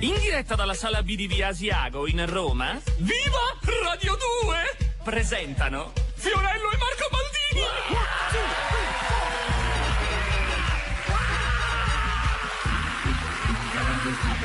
In diretta dalla sala B di Via Asiago in Roma, Viva Radio 2 presentano Fiorello e Marco Baldini.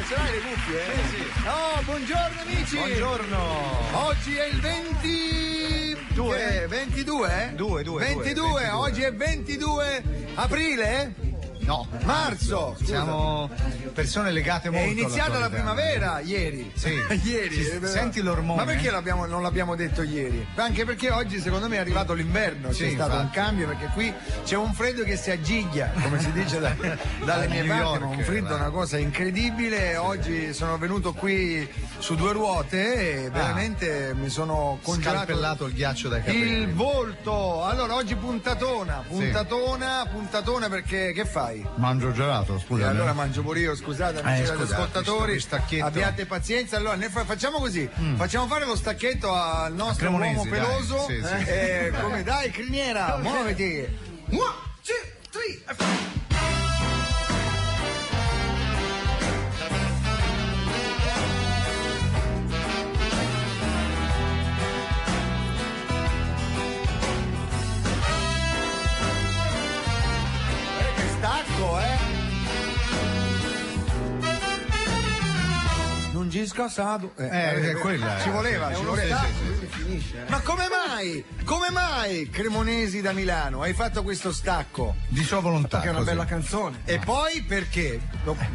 Ce l'hai le cuffie? Sì. Oh, buongiorno amici! Buongiorno! Oggi è il 22? 22, oggi è 22 aprile? No, marzo! Siamo persone legate molto. È iniziata la all'attualità. primavera ieri. Sì. Ieri. Senti l'ormone. Ma perché non l'abbiamo detto ieri? Anche perché oggi secondo me è arrivato l'inverno, Sì, c'è stato infatti. un cambio perché qui c'è un freddo che si aggiglia, come si dice dalle mie New parti, York, ma un freddo è una cosa incredibile. Oggi sono venuto qui su due ruote e veramente mi sono congelato Scalpellato il ghiaccio dai capelli. il volto. Allora oggi puntatona perché che fai? Mangio gelato, E scusa. allora mangio pure io, scusate amici Scusate, ascoltatori, sto stacchetto. abbiate pazienza. Allora facciamo così, facciamo fare lo stacchetto al nostro Cremonesi, uomo peloso. dai. Sì, sì. Come dai, criniera, muoviti. 1, 2, 3. Stacco, non ci scassato. Quella ci voleva, ci voleva. Finisce. Ma come mai, Cremonesi da Milano, hai fatto questo stacco? Di sua volontà. Che è una così. bella canzone. E poi perché?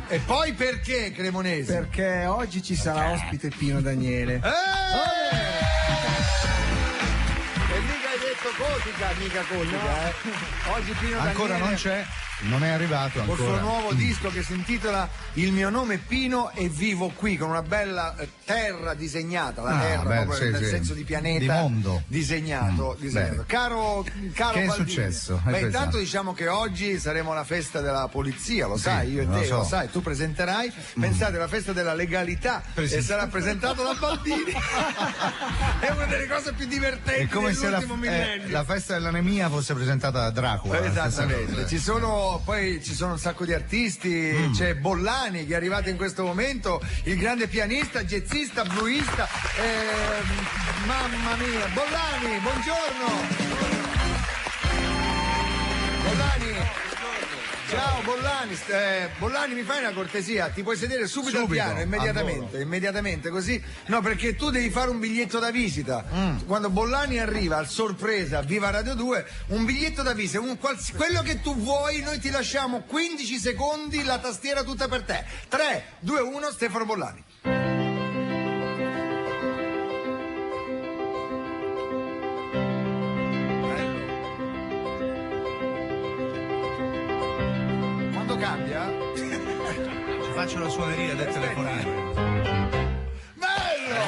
E poi perché Cremonesi? Perché oggi ci sarà ospite Pino Daniele. E mica hai detto mica Cotica, Oggi Pino Ancora Daniele non c'è, non è arrivato col ancora. suo nuovo disco che si intitola Il mio nome è Pino e vivo qui, con una bella terra disegnata, la terra proprio sì, nel sì. senso di pianeta, Di mondo. disegnato. Bene. Caro Che è Baldini, successo? Intanto diciamo che oggi saremo alla festa della polizia, lo sai, io e lo te, so. lo sai, tu presenterai, pensate alla festa della legalità e sarà presentato da Baldini. È una delle cose più divertenti È come se dell'ultimo millennio. la festa dell'anemia fosse presentata da Dracula. Esattamente, ci sono un sacco di artisti, c'è Bollani che è arrivato in questo momento, il grande pianista, jazzista, bluista, mamma mia, Bollani, buongiorno! Bollani! Ciao Bollani, Bollani mi fai una cortesia, ti puoi sedere subito al piano, immediatamente così, no perché tu devi fare un biglietto da visita, quando Bollani arriva al sorpresa Viva Radio 2, un biglietto da visita, quello che tu vuoi, noi ti lasciamo 15 secondi, la tastiera tutta per te, 3, 2, 1, Stefano Bollani. Cambia? Ci faccio la suoneria del telefonino. Bello!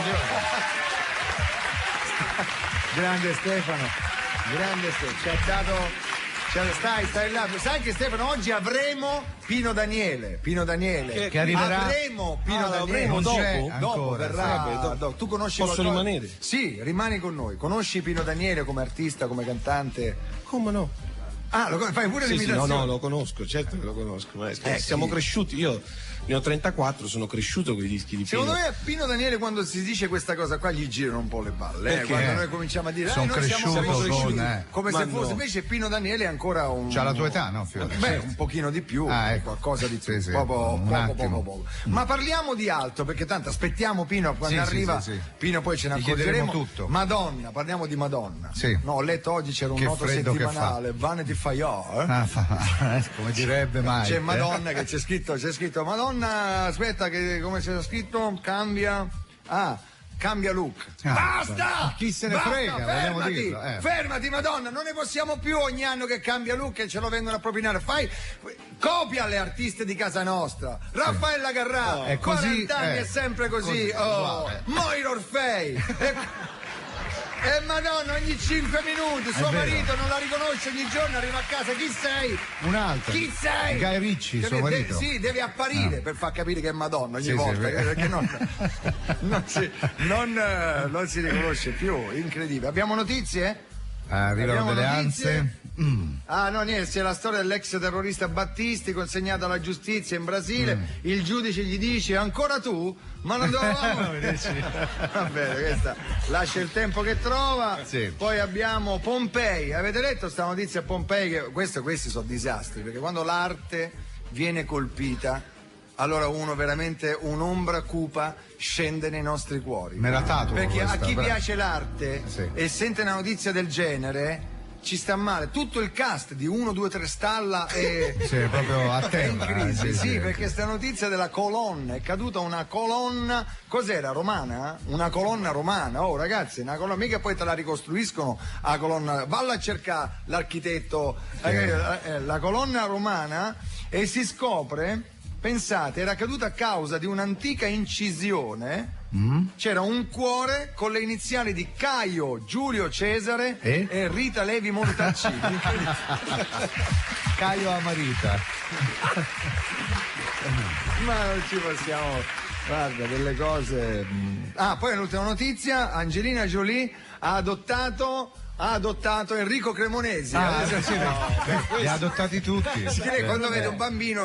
Grande Stefano, stai là. Sai che Stefano oggi avremo Pino Daniele Che arriverà. Avremo Pino Daniele non c'è dopo ancora. verrà. Tu conosci Posso qualcosa? rimanere? Sì, rimani con noi. Conosci Pino Daniele come artista, come cantante? Come no? Ah, fai pure l'imitazione? No, lo conosco, certo che lo conosco, maestro. Siamo sì. cresciuti, io ne ho 34, sono cresciuto con i dischi di Pino. Secondo me a Pino Daniele quando si dice questa cosa qua gli girano un po' le balle, Perché? quando noi cominciamo a dire Sono noi siamo cresciuto cresciuti, con, come Ma se fosse, no. invece Pino Daniele è ancora un... C'ha la tua età, no, Fiore? Beh, un pochino di più, Ecco. qualcosa di più, Sì, poco. attimo. Ma parliamo di altro, perché tanto aspettiamo Pino quando Sì, arriva, sì. Pino poi ce ne Gli chiederemo accorgeremo. tutto. Madonna, parliamo di Madonna. Sì. No, ho letto oggi c'era un Che noto freddo che settimanale, Vanity Fair. Come direbbe mai. C'è Madonna che c'è scritto Madonna, aspetta che come c'è scritto cambia look. Basta! Chi se ne frega, vogliamo fermati, dirlo, fermati Madonna, non ne possiamo più ogni anno che cambia look e ce lo vengono a propinare. Copia le artiste di casa nostra. Raffaella Carrà, è così, 40 anni è sempre così. Moira Orfei. E Madonna ogni 5 minuti suo marito non la riconosce, ogni giorno arriva a casa, chi sei? Un altro. Chi sei? Guy Ritchie, suo marito. Sì, deve apparire per far capire che è Madonna ogni Sì, volta, sì, perché non si riconosce più, incredibile. Abbiamo notizie? Arrivano delle ansie. Ah no, niente, c'è la storia dell'ex terrorista Battisti consegnato alla giustizia in Brasile. Il giudice gli dice: ancora tu? Ma non dovevamo. Va bene, questa lascia il tempo che trova. Sì. Poi abbiamo Pompei. Avete letto sta notizia a Pompei? Che questi sono disastri, perché quando l'arte viene colpita, allora veramente un'ombra cupa scende nei nostri cuori. Meratato. Perché a chi piace l'arte Sì. e sente una notizia del genere ci sta male. Tutto il cast di 1, 2, 3 Stalla è proprio a è terra. in crisi, sì, sì. perché sta notizia della colonna, è caduta una colonna, cos'era, romana? Una colonna romana. Oh ragazzi, una colonna, mica poi te la ricostruiscono a colonna, valla a cercare l'architetto, la colonna romana, e si scopre, pensate, era caduta a causa di un'antica incisione. C'era un cuore con le iniziali di Caio Giulio Cesare e Rita Levi Montalcini. Caio Amarita. Ma non ci possiamo, guarda, delle cose. Ah, poi l'ultima notizia: Angelina Jolie ha adottato Enrico Cremonesi. Li ha adottati tutti. Si crede quando vede un bambino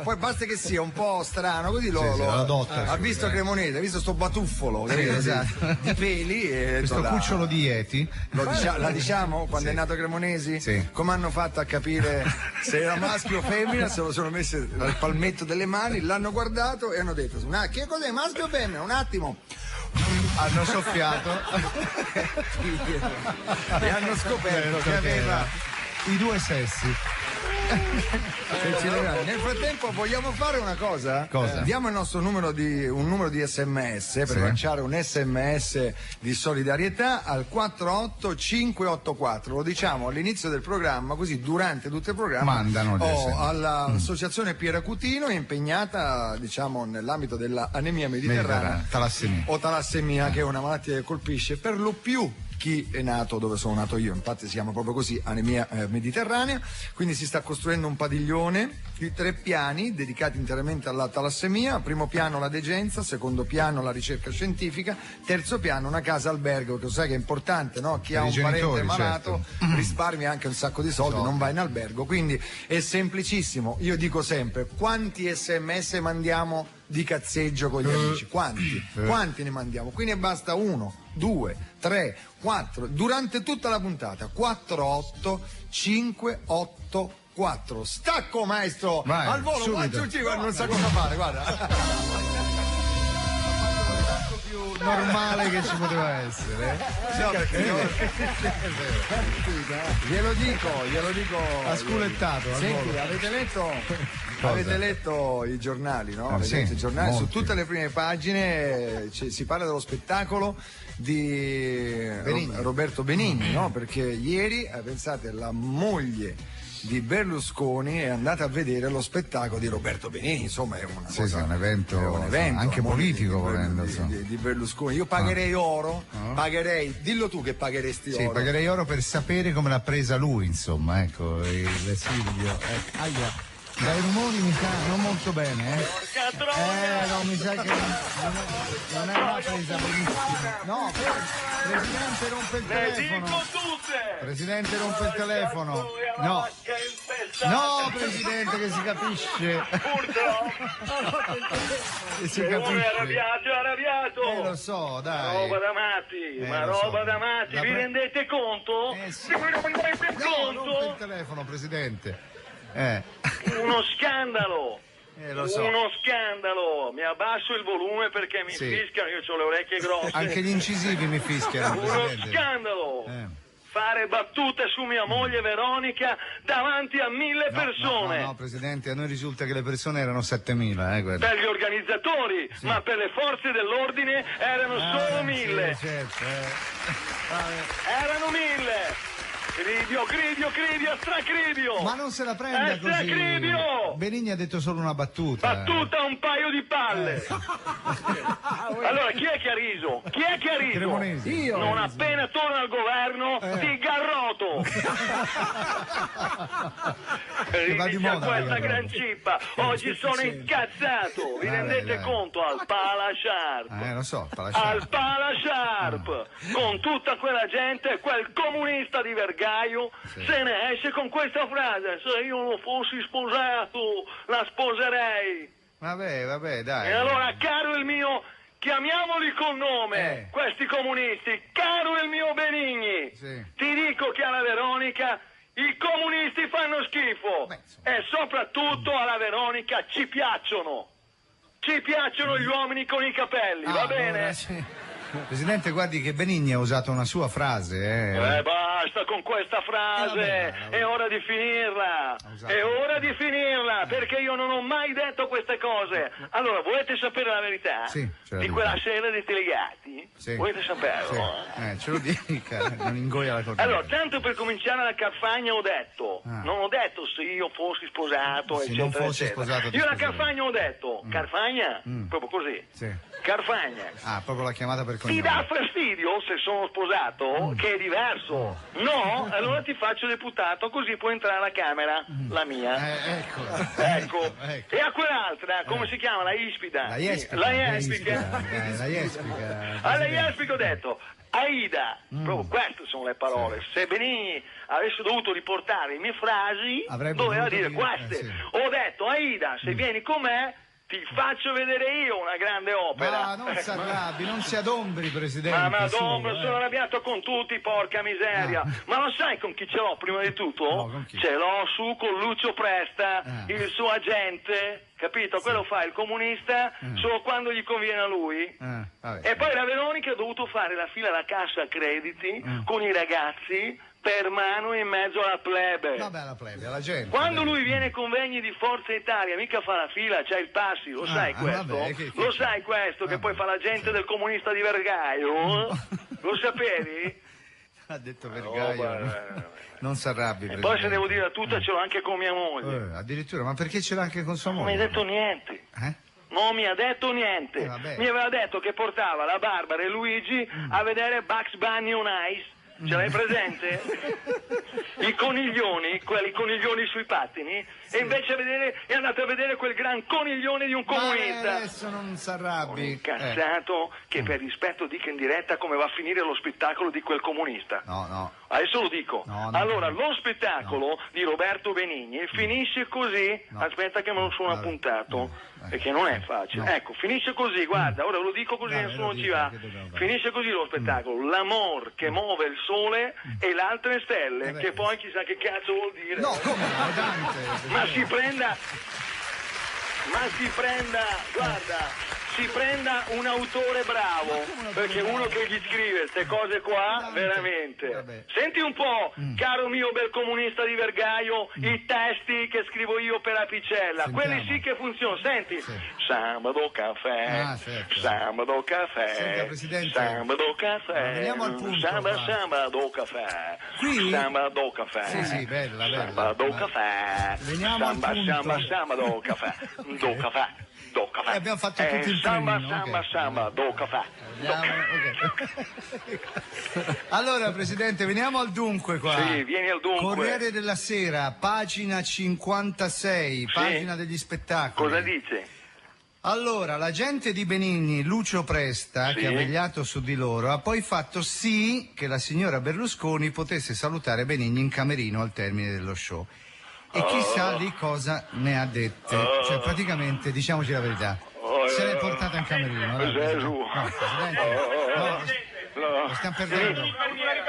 poi basta che sia un po' strano, così lo adotta. ha visto Cremonesi, ha visto sto batuffolo di peli e Questo cucciolo di Yeti. la diciamo quando è nato Cremonesi? Sì. Come hanno fatto a capire se era maschio o femmina? Se lo sono messi al palmetto delle mani, l'hanno guardato e hanno detto: che cos'è, maschio o femmina? Un attimo. Hanno soffiato E hanno scoperto che aveva i due sessi. Nel frattempo vogliamo fare una cosa? Cosa? Diamo il nostro numero di SMS per lanciare un SMS di solidarietà al 48584. Lo diciamo all'inizio del programma, così durante tutto il programma mandano gli SMS. All'associazione Piera Cutino, impegnata diciamo nell'ambito dell'anemia mediterranea talassemia. o talassemia, che è una malattia che colpisce per lo più chi è nato dove sono nato io, infatti si chiama proprio così, anemia mediterranea. Quindi si sta costruendo un padiglione di 3 piani dedicati interamente alla talassemia: primo piano la degenza, secondo piano la ricerca scientifica, terzo piano una casa albergo, che sai che è importante, no? Chi ha un parente malato risparmia anche un sacco di soldi, non va in albergo. Quindi è semplicissimo. Io dico sempre: quanti SMS mandiamo di cazzeggio con gli amici? Quanti ne mandiamo? Quindi basta 1, 2, 3, 4 durante tutta la puntata. 48584. Stacco maestro. Vai, al volo, non sa cosa fare, guarda. Più normale che ci poteva essere. Glielo dico. Ha sculettato. Senti, avete letto i giornali, no? Sì, I giornali, su molti. tutte le prime pagine si parla dello spettacolo di Roberto Benigni, no? Perché ieri, pensate, la moglie di Berlusconi è andata a vedere lo spettacolo di Roberto Benigni. Insomma, è una cosa, un evento anche politico, volendo, di Berlusconi. Io pagherei oro, dillo tu che pagheresti oro. Sì, pagherei oro per sapere come l'ha presa lui, insomma, ecco, il Silvio. Aia. Dai rumori mi sa non molto bene, no, mi sa che non è una presa benissimo. No, Presidente rompe il telefono. Presidente rompe il telefono. No, Presidente, che si capisce. Che si capisce. Arrabbiato. Lo so, dai. Roba da matti, vi rendete conto? Sì. Vi rendete No, rompe il conto? telefono, Presidente. Uno scandalo. Lo so. Uno scandalo. Mi abbasso il volume perché mi fischiano, io ho le orecchie grosse. Anche gli incisivi mi fischiano, Uno Presidente. scandalo. Fare battute su mia moglie Veronica davanti a 1000 persone. No, Presidente, a noi risulta che le persone erano 7.000, guarda. Per gli organizzatori, ma per le forze dell'ordine erano solo 1000. Sì, certo, Erano 1000. Cridio, stracridio. Ma non se la prenda così. Stracridio. Benigni ha detto solo una battuta. Battuta un paio di palle. Allora, chi è che ha riso? Cremonesi. Non appena torna al governo, ti garroto. Gaio! Inizia questa gran cippa. Oggi sono incazzato. Vi rendete conto? Al Pala Sharp. Lo so, al Pala Sharp. Con tutta quella gente, quel comunista di Vergaio se ne esce con questa frase: se io non fossi sposato, la sposerei. Vabbè, dai. E allora, caro il mio, chiamiamoli con nome, questi comunisti, caro il mio Benigni, ti dico che alla Veronica i comunisti fanno schifo. E soprattutto alla Veronica ci piacciono gli uomini con i capelli, va bene? Presidente, guardi che Benigni ha usato una sua frase. Basta con questa frase, è ora di finirla, perché io non ho mai detto queste cose. Allora, volete sapere la verità? Di quella sera dei delegati? Volete saperlo? Ce lo dica, non ingoia la corrente. Allora, tanto per cominciare la Carfagna ho detto, non ho detto se io fossi sposato, eccetera, non fossi eccetera. sposato, io la Carfagna ho detto, Carfagna, proprio così. Carfagna. Proprio la chiamata per cognome. Ti dà fastidio se sono sposato, che è diverso. No? Allora ti faccio deputato, così puoi entrare alla Camera, la mia. Ecco. E a quell'altra, come si chiama? La Ispida. La Jespica. Alla Jespica ho detto: Aida, proprio queste sono le parole. Se Benigni avesse dovuto riportare le mie frasi, doveva dire queste. Ho detto: Aida, se vieni con me, ti faccio vedere io una grande opera. Non si arrabbi, non si adombri, Presidente. Ma Madonna, sono arrabbiato con tutti, porca miseria. Ma lo sai con chi ce l'ho prima di tutto? Ce l'ho su con Lucio Presta, il suo agente, capito? Quello fa il comunista solo quando gli conviene a lui. E poi la Veronica ha dovuto fare la fila alla cassa crediti con i ragazzi per mano in mezzo alla plebe. Vabbè, la plebe, alla gente. Quando lui viene ai convegni di Forza Italia, mica fa la fila, c'ha il passi, lo sai questo? Lo sai questo, che poi fa la gente del comunista di Vergaio? Lo sapevi? Ha detto Vergaio. Non si arrabbi, e poi se devo dire tutta ce l'ho anche con mia moglie. Addirittura, ma perché ce l'ha anche con sua moglie? Non mi hai detto niente. Non mi ha detto niente. Mi aveva detto che portava la Barbara e Luigi a vedere Bugs Bunny on Ice. Ce l'hai presente? I coniglioni, quelli coniglioni sui pattini, e invece è andato a vedere quel gran coniglione di un comunista. Adesso non si arrabbi. Incazzato che per rispetto dica in diretta come va a finire lo spettacolo di quel comunista. No. Adesso lo dico. Allora, lo spettacolo di Roberto Benigni finisce così. Aspetta che me lo sono appuntato. Perché non è facile. Ecco, finisce così, guarda, ora lo dico così nessuno ci va. Finisce così lo spettacolo: l'amor che muove il sole e le altre stelle, che poi chissà che cazzo vuol dire. No, come no, Dante. Ma si prenda, guarda, si prenda un autore bravo, perché uno che gli scrive queste cose qua, veramente. Senti un po', caro mio bel comunista di Vergaio, i testi che scrivo io per Apicella, quelli sì che funzionano. Senti, sabato caffè, sabato caffè, sabato caffè, veniamo al punto, sabato caffè, sabato caffè, sì, bella. sabato caffè, veniamo al punto. Sabato caffè, do caffè. Abbiamo fatto tutto il samba, do caffè. Allora, Presidente, veniamo al dunque qua. Sì, vieni al dunque. Corriere della Sera, pagina 56, pagina degli spettacoli. Cosa dice? Allora, l'agente di Benigni, Lucio Presta, che ha vegliato su di loro, ha poi fatto sì che la signora Berlusconi potesse salutare Benigni in camerino al termine dello show. E chissà di cosa ne ha dette. Cioè, praticamente, diciamoci la verità, se l'è portata in camerino. Presidente, lo stiamo perdendo.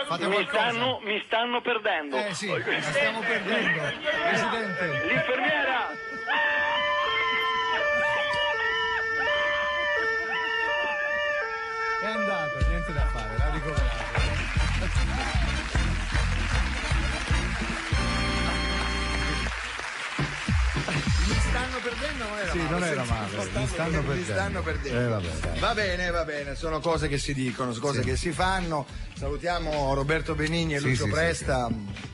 Fate qualcosa. Mi stanno perdendo. Sì, la stiamo perdendo. Presidente. L'infermiera! È andato, niente da fare, l'ha ricoverato. stanno perdendo non era sì, male. Non era male. Mi stanno perdendo. Vabbè, va bene, sono cose che si dicono, cose che si fanno. Salutiamo Roberto Benigni e Lucio Presta.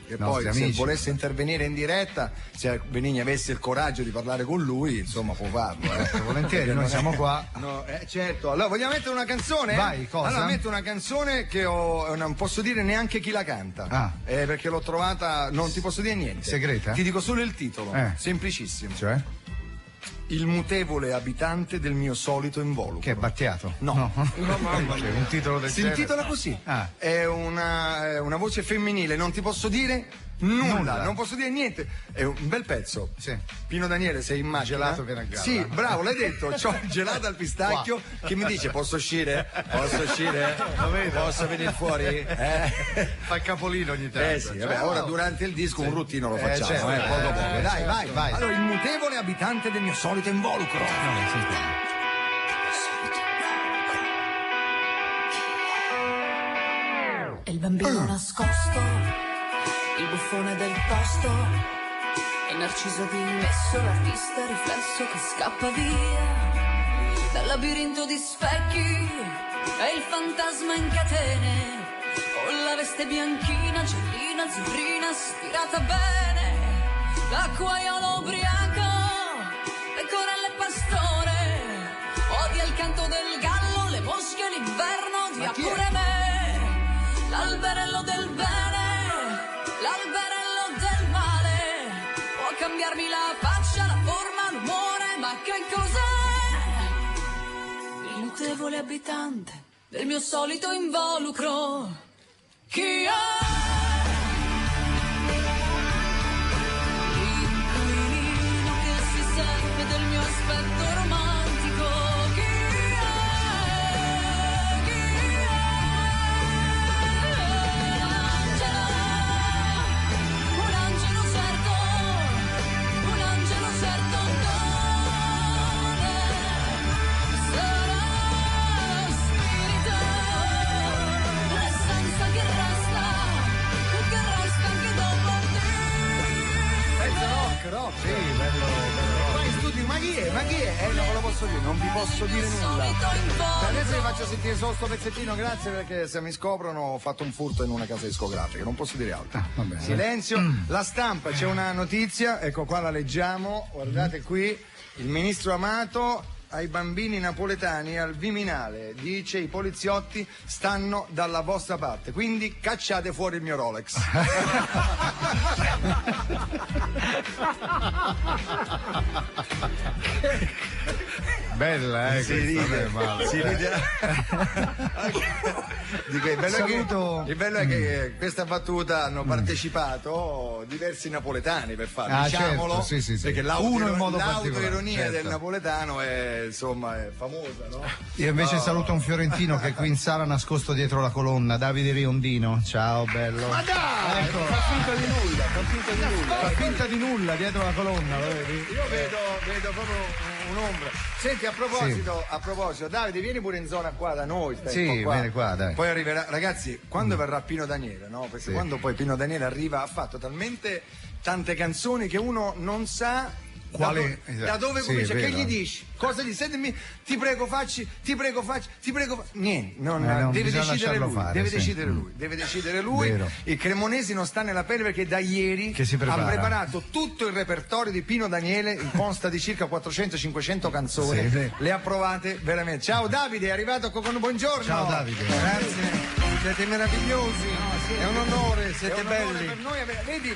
E poi se volesse intervenire in diretta, se Benigni avesse il coraggio di parlare con lui, insomma può farlo. Volentieri, noi siamo qua. No, certo. Allora vogliamo mettere una canzone? Vai, cosa? Allora metto una canzone che non posso dire neanche chi la canta. Perché l'ho trovata, non ti posso dire niente. Segreta? Ti dico solo il titolo. Semplicissimo. Cioè? Il mutevole abitante del mio solito involucro. Che è Battiato? No. C'è un titolo del Si genere. intitola così. È una voce femminile, non ti posso dire nulla, non posso dire niente. È un bel pezzo. Sì. Pino Daniele, sei in macchina? Gelato viene a galla. Sì, bravo, l'hai detto. C'ho il gelato al pistacchio che mi dice posso uscire? Posso uscire? Posso venire fuori? Fa capolino ogni tanto. Sì, vabbè, ora durante il disco un ruttino lo facciamo, certo, poco poco. Dai, vai. vai. Allora, il mutevole abitante del mio solito involucro. È il bambino nascosto, il buffone del posto, è Narciso dimesso, l'artista riflesso che scappa via dal labirinto di specchi, è il fantasma in catene, con la veste bianchina, giallina, azzurrina, stirata bene, l'acquaiolo ubriaco, pecorelle pastore, odia il canto del gallo, le mosche, l'inverno, dia pure me. L'alberello del bene, l'alberello del male, può cambiarmi la faccia, la forma, l'umore, ma che cos'è? Il mutevole abitante del mio solito involucro. Chi è? L'inquilino che si serve del mio aspetto romantico. Chi Ma chi è? Non lo posso dire, non vi posso dire nulla. Adesso vi faccio sentire solo sto pezzettino, grazie, perché se mi scoprono ho fatto un furto in una casa discografica, non posso dire altro. Silenzio. La Stampa, c'è una notizia, ecco qua la leggiamo, guardate qui, il ministro Amato ai bambini napoletani al Viminale dice: i poliziotti stanno dalla vostra parte, quindi cacciate fuori il mio Rolex. Bella, si ride, si ride. Il bello è che questa battuta hanno partecipato diversi napoletani per farlo, diciamolo, certo, sì. perché l'autoironia del certo. napoletano è, insomma, è famosa, no? Io invece saluto un fiorentino che è qui in sala nascosto dietro la colonna, Davide Riondino. Ciao bello. Ma dai, ecco. fa finta di nulla, Fa finta di nulla dietro la colonna, lo vedi? Io vedo proprio un'ombra. Senti, a proposito, Davide, vieni pure in zona qua da noi. Sì, vieni qua, dai. Poi arriverà, ragazzi, quando verrà Pino Daniele, no? Perché quando poi Pino Daniele arriva, ha fatto talmente tante canzoni che uno non sa da dove comincia, che gli dici? Cosa gli senti? Ti prego facci. Niente, deve decidere lui. Deve decidere lui. Vero. Il Cremonesi non sta nella pelle perché da ieri ha preparato tutto il repertorio di Pino Daniele, consta di circa 400-500 canzoni. Le ha provate veramente. Ciao Davide, è arrivato con buongiorno. Ciao Davide. Grazie. Siete meravigliosi, è un onore, siete belli. Per noi, vedi,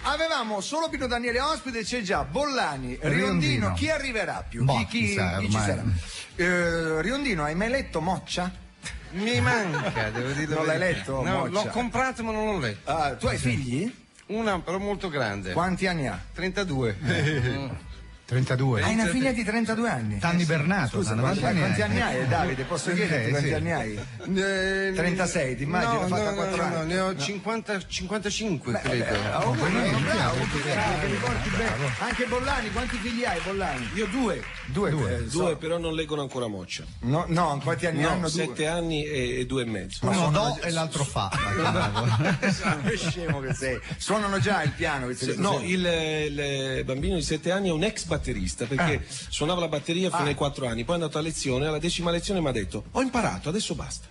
avevamo solo Pino Daniele ospite, c'è già Bollani, Riondino, chi arriverà più? Chi ci sarà? Riondino, hai mai letto Moccia? Mi manca, devo dire. Non l'hai letto? No, Moccia? l'ho comprato ma non l'ho letto. Tu hai figli? Una però molto grande. Quanti anni ha? 32. 32. Hai una figlia di 32 anni. Tanni Bernato. Scusa, quanti anni hai, Davide? Posso chiederti quanti anni hai? 36, ti immagini? No, fatta 4 anni. no, ne ho 55, credo. Bravo, che ricordi bene. Anche Bollani, quanti figli hai, Bollani? Io due, però non leggono ancora Moccia. No, quanti anni hanno? 7 anni e 2 e mezzo. Uno do e l'altro fa. Che scemo che sei. Suonano già il piano? No, il bambino di 7 anni è un ex batterista perché suonava la batteria fino ai 4 anni, poi è andato a lezione, alla 10ª lezione mi ha detto ho imparato, adesso basta.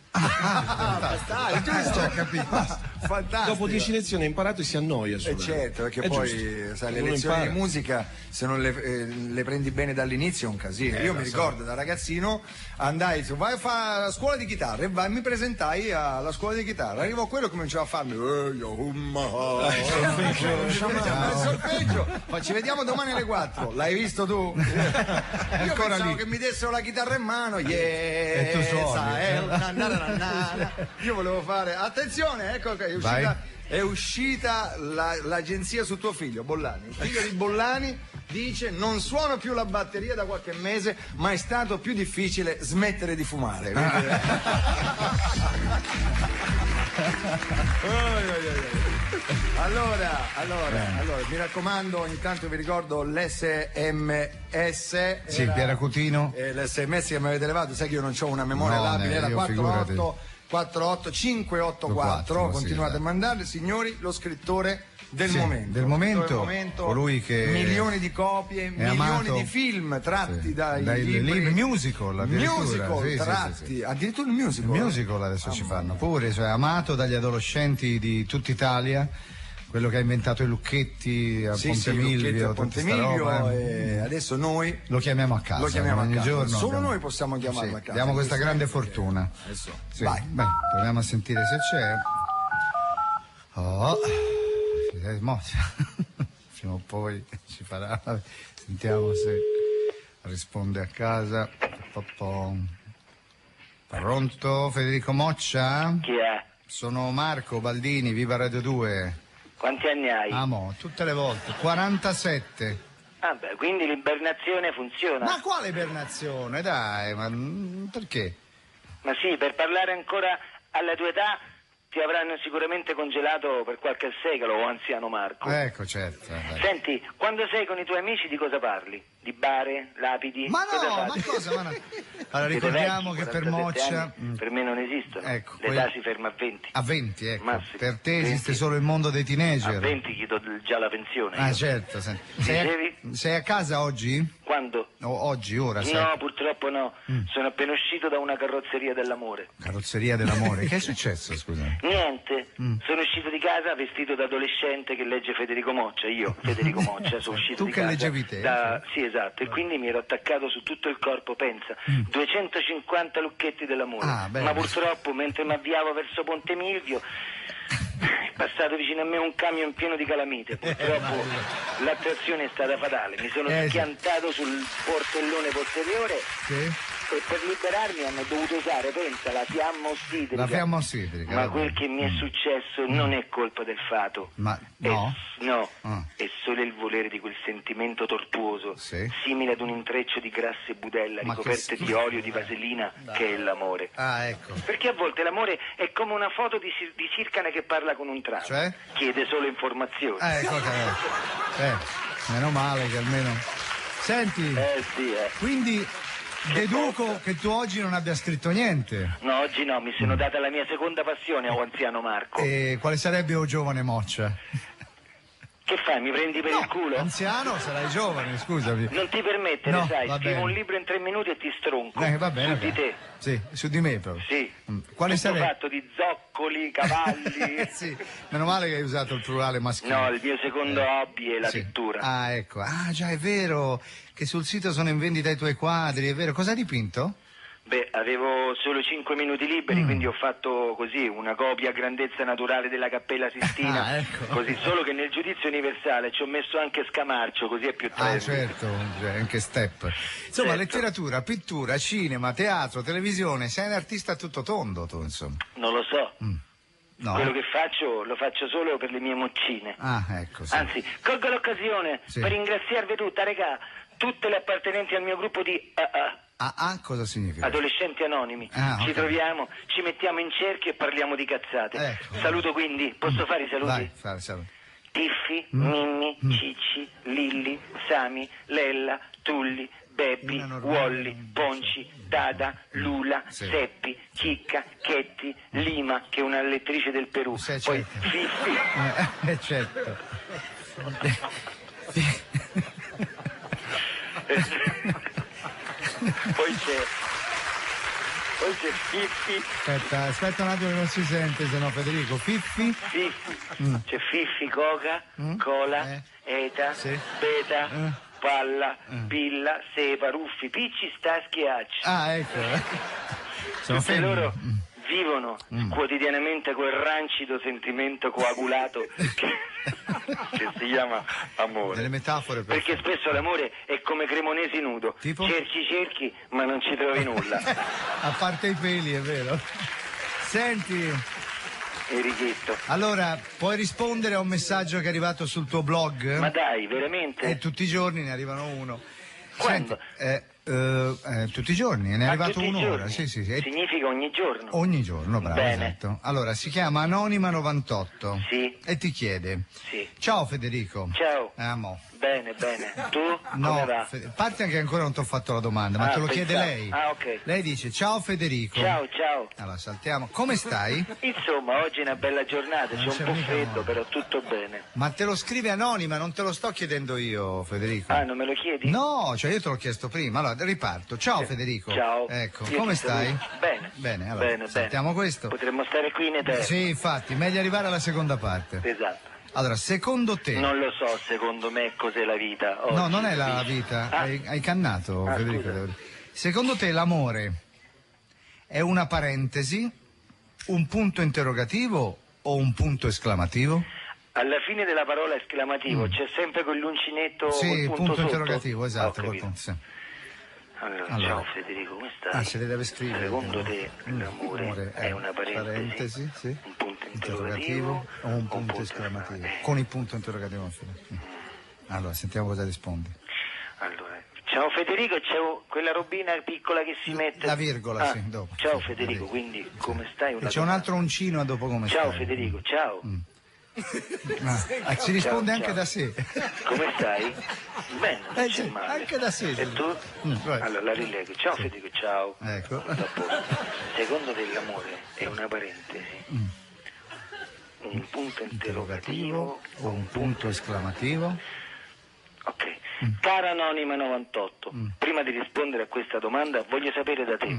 Giusto, capito. Fantastico. Dopo 10 lezioni ha imparato e si annoia. Certo, perché è poi giusto. sai, le Uno lezioni impara. di musica se non le prendi bene dall'inizio è un casino. Io mi ricordo da ragazzino andai, vai a fare la scuola di chitarra e mi presentai alla scuola di chitarra. Arrivo a quello e cominciavo a farmi solfeggio. Ma ci vediamo domani alle 4. L'hai visto tu? Io pensavo che mi dessero la chitarra in mano. E tu suoni. Io volevo fare attenzione, ecco che è uscita l'agenzia su tuo figlio Bollani. Il figlio di Bollani dice non suono più la batteria da qualche mese, ma è stato più difficile smettere di fumare. Allora, mi raccomando, ogni tanto vi ricordo l'SMS. Sì, Piera Cutino. L'SMS che mi avete levato, sai che io non ho una memoria labile, era 48584, continuate a mandarle, signori, lo scrittore del momento, colui che milioni di copie, milioni di film tratti dai libri, musical tratti, addirittura il musical adesso ci fanno pure, cioè amato dagli adolescenti di tutta Italia, quello che ha inventato i Lucchetti a Ponte Milvio, e adesso noi lo chiamiamo a casa, ogni giorno solo noi possiamo chiamarlo a casa, abbiamo questa grande fortuna. Vai. Beh, proviamo a sentire se c'è. Prima o poi ci farà. Sentiamo se risponde a casa. Pronto, Federico Moccia? Chi è? Sono Marco Baldini, viva Radio 2. Quanti anni hai? Amo, tutte le volte. 47. Ah beh, quindi l'ibernazione funziona. Ma quale ibernazione? Dai, ma perché? Ma sì, per parlare ancora alla tua età ti avranno sicuramente congelato per qualche secolo, o anziano Marco. Ecco, certo. Senti, quando sei con i tuoi amici di cosa parli? Di bare, lapidi? Ma no, ma cosa? Ma no. Allora ricordiamo che per Moccia per me non esistono. Ecco, l'età si ferma a 20. A 20, ecco. Massimo. Per te esiste solo il mondo dei teenager. A 20 gli do già la pensione. Ah, io. certo. Sei a casa oggi? Quando? Oggi, ora? No, purtroppo no. Sono appena uscito da una carrozzeria dell'amore. Carrozzeria dell'amore? Che è successo, scusa? Niente. Sono uscito di casa vestito da adolescente che legge Federico Moccia. Io, Federico Moccia, sono uscito di casa. Tu che leggevi te? Sì, esatto. E quindi mi ero attaccato su tutto il corpo, pensa. 250 lucchetti dell'amore. Ma purtroppo, mentre mi avviavo verso Ponte Milvio, è passato vicino a me un camion pieno di calamite. Purtroppo l'attrazione è stata fatale. Mi sono schiantato sul portellone posteriore e per liberarmi hanno dovuto usare, pensa, la fiamma ossidrica. La fiamma ossidrica. Ma quel che mi è successo non è colpa del fato. Ma no? È solo il volere di quel sentimento tortuoso, simile ad un intreccio di grasse budella ricoperte di olio di vaselina, che è l'amore. Ah, ecco. Perché a volte l'amore è come una foto di Circane che parla con un trano. Cioè? Chiede solo informazioni. Ecco che meno male che almeno. Senti, quindi deduco che tu oggi non abbia scritto niente. No, oggi no, mi sono data la mia seconda passione, o anziano Marco. E quale sarebbe o giovane Moccia? Che fai, mi prendi per il culo? Anziano sarai giovane, scusami. Non ti permettere, no, sai, scrivo un libro in 3 minuti e ti stronco. Va bene. Su di te. Sì, su di me proprio. Sì. Quale sarebbe? fatto di zoccoli, cavalli. Sì, meno male che hai usato il plurale maschile. No, il mio secondo hobby è la pittura. Ah, ecco. Ah, già, è vero che sul sito sono in vendita i tuoi quadri, è vero. Cosa hai dipinto? Beh, avevo solo 5 minuti liberi, quindi ho fatto così una copia a grandezza naturale della Cappella Sistina, ecco. Così, solo che nel giudizio universale ci ho messo anche Scamarcio, così è più trendy. Certo, anche step. Insomma, letteratura, pittura, cinema, teatro, televisione, sei un artista a tutto tondo tu, insomma. Non lo so. No. Quello che faccio lo faccio solo per le mie moccine. Ah, ecco. Sì. Anzi, colgo l'occasione per ringraziarvi tutta, regà. tutte le appartenenti al mio gruppo di cosa significa? adolescenti anonimi. Ci troviamo, ci mettiamo in cerchio e parliamo di cazzate. Ecco. Saluto quindi, posso fare i saluti? Vai, fare saluti. Tiffi, Mimmi, Cicci, Lilli, Sami, Lella, Tulli, Beppi, Wolli, Ponci, Dada, Lula, Seppi, Chicca, Chetti, Lima, che è una lettrice del Perù, Sì, poi certo. Fiffi. Certo. Poi c'è Fiffi. Aspetta un attimo che non si sente, se no Federico. Fiffi? C'è Fiffi, Coca, Cola, Eta, Sì. Beta, Palla, Pilla, Sepa, Ruffi, Picci, Staschi e Acci. Ecco. Sono Tutte femmine. loro vivono quotidianamente quel rancido sentimento coagulato che si chiama amore. Delle metafore per Perché spesso l'amore è come Cremonesi nudo. Tipo? Cerchi, ma non ci trovi nulla. A parte i peli, è vero. Senti, Erichetto. allora, puoi rispondere a un messaggio che è arrivato sul tuo blog? Ma dai, veramente? Tutti i giorni ne arrivano uno. Quando? Senti, tutti i giorni, ne è arrivato tutti i uno ora. giorni? Sì. Significa ogni giorno? Ogni giorno, bravo, Bene. esatto. Allora, si chiama Anonima98. Sì. E ti chiede: Sì. ciao Federico. Ciao. Mo. Bene. Tu? No, Come va? parte che ancora non ti ho fatto la domanda, ma te lo chiede pensavo. lei. Ok. Lei dice: ciao Federico. Ciao. Allora, saltiamo. Come stai? Insomma, oggi è una bella giornata, c'è Non un c'è po' mica freddo, modo. però tutto bene. Ma te lo scrive anonima, non te lo sto chiedendo io, Federico. Ah, non me lo chiedi? No, cioè io te l'ho chiesto prima. Allora, riparto. Ciao Federico. Ciao. Ecco, Io come ti stai? saluto. Bene. Bene, allora, Bene. saltiamo questo. Potremmo stare qui in eterno. Sì, infatti, meglio arrivare alla seconda parte. Esatto. Allora, secondo te... Non lo so, secondo me, cos'è la vita. No, oggi, non è la capisci? vita, Ah, hai cannato, Federico. scusa. devo dire. Secondo te l'amore è una parentesi, un punto interrogativo o un punto esclamativo? alla fine della parola esclamativo c'è sempre quell'uncinetto Sì, col punto sotto? interrogativo, esatto. Ho capito. Punto, sì. Allora, Allora. ciao Federico, come stai? Se le deve scrivere. Secondo te l'amore è una parentesi, sì. un punto Interrogativo o un punto esclamativo? Con il punto interrogativo alla fine. Allora, sentiamo cosa rispondi. Allora, ciao Federico, c'è quella robina piccola che si mette... La virgola, Ah, sì, dopo. Ciao Sì, Federico, quindi come stai? E c'è un altro uncino a dopo come Ciao stai. Federico, ciao. Si risponde anche ciao. da sé. Come stai? Bene, non c'è sì, male. anche da sé. E tu? Vai. Allora la rilego. Ciao Federico, ciao. Ecco. Tutto a posto. Secondo te l'amore è una parentesi? Un punto interrogativo o un punto esclamativo? Ok. Cara Anonima 98, prima di rispondere a questa domanda voglio sapere da te.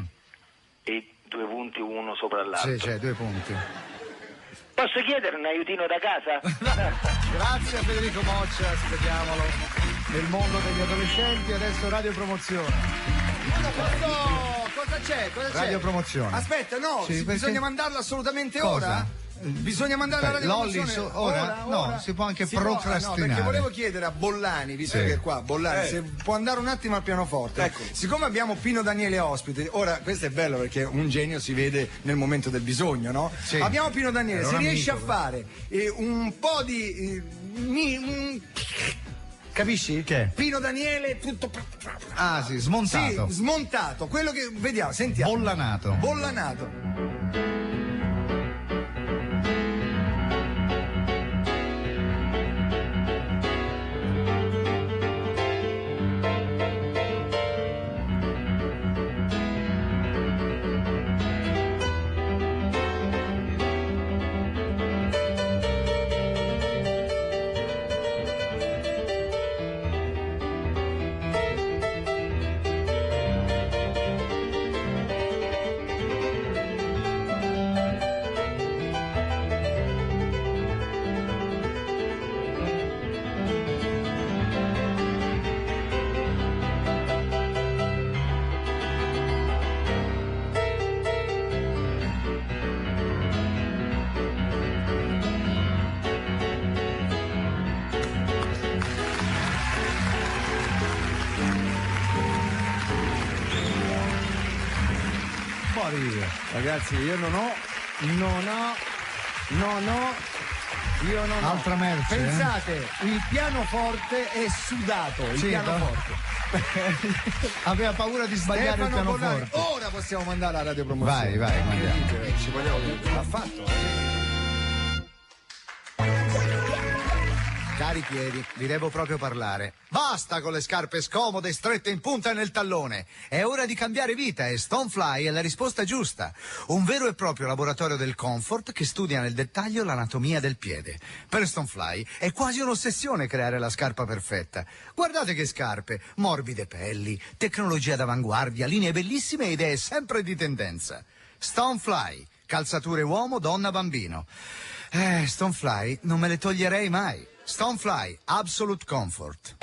E 2 punti uno sopra l'altro. Sì, c'è 2 punti. Posso chiedere un aiutino da casa? Grazie a Federico Moccia, speriamolo nel mondo degli adolescenti. Adesso Radio Promozione. Cosa c'è? Radio Promozione. Aspetta, no, Sì, perché? bisogna mandarlo assolutamente Cosa? ora? Bisogna mandare la Radio Lolli, Promozione ora? No, si può anche procrastinare. No, perché volevo chiedere a Bollani, visto Sì. che è qua, Bollani, se può andare un attimo al pianoforte. Ecco. Siccome abbiamo Pino Daniele ospite, ora questo è bello perché un genio si vede nel momento del bisogno, no? Sì. Abbiamo Pino Daniele, Era se un riesce amico, a fare un po' di... capisci? Che? Pino Daniele tutto... Ah sì, smontato. Sì, smontato, quello che vediamo, sentiamo. Bollanato. Bollanato. Fuori. Ragazzi, io non ho Io non ho. Altra merce. Pensate, il pianoforte è sudato, il Sì, pianoforte. Aveva paura di sbagliare Stefano il pianoforte. Bollani, ora possiamo mandare la radiopromozione. Vai, mandiamo. Ci vogliamo dire. L'ha fatto. Cari piedi, vi devo proprio parlare. Basta con le scarpe scomode strette in punta nel tallone. È ora di cambiare vita e Stonefly è la risposta giusta. Un vero e proprio laboratorio del comfort che studia nel dettaglio l'anatomia del piede. Per Stonefly è quasi un'ossessione creare la scarpa perfetta. Guardate che scarpe, morbide pelli, tecnologia d'avanguardia, linee bellissime e idee sempre di tendenza. Stonefly, calzature uomo, donna, bambino. Stonefly non me le toglierei mai. Stonefly, Absolute Comfort.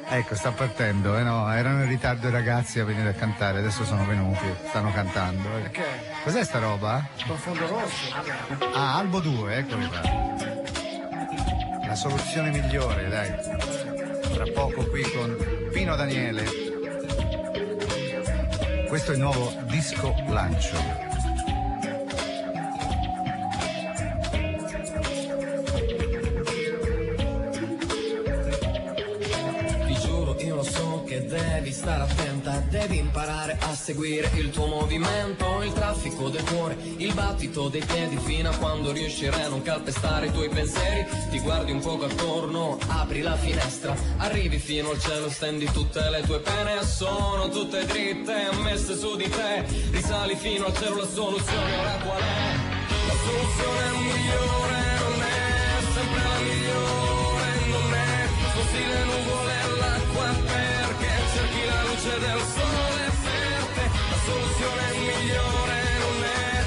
Ecco, sta partendo, no? Erano in ritardo i ragazzi a venire a cantare, adesso sono venuti, stanno cantando. Perché? Cos'è sta roba? Profondo rosso. Ah, Albo 2, eccomi qua. La soluzione migliore, dai. Tra poco qui con Pino Daniele. Questo è il nuovo disco lancio. Devi stare attenta, devi imparare a seguire il tuo movimento, il traffico del cuore, il battito dei piedi, fino a quando riuscirai a non calpestare i tuoi pensieri. Ti guardi un poco attorno, apri la finestra, arrivi fino al cielo, stendi tutte le tue pene, sono tutte dritte, messe su di te, risali fino al cielo, la soluzione ora qual è? La soluzione migliore non è sempre la migliore, non è così le nuvole all'acqua perché cerchi la luce del sole per te. La soluzione migliore non è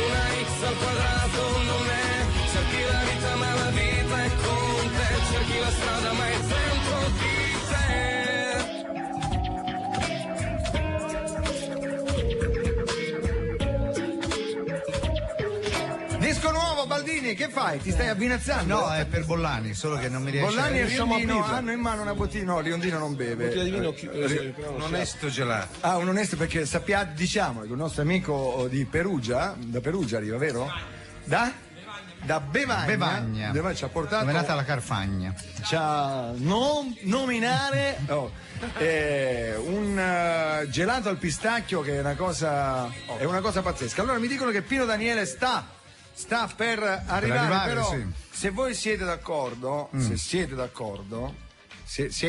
una X al quadrato, non è cerchi la vita ma la vita è con te, cerchi la strada ma è dentro di te. Disco nuovo, Baldini, che fai? Ti stai avvinazzando? No, è per Bollani, solo che non mi riesce. Bollani e riusciamo a Riondino aprirla. hanno in mano una bottiglia. No, Riondino non beve. Bottiglia di vino, Un onesto gelato. Ah, un onesto, perché sappiate, diciamo che il nostro amico di Perugia, da Perugia arriva, vero? Da Bevagna. Ci ha portato. Dove è nata la Carfagna? Ci ha nominare un gelato al pistacchio che è una cosa pazzesca. Allora mi dicono che Pino Daniele sta per arrivare, però sì. se voi siete d'accordo, sei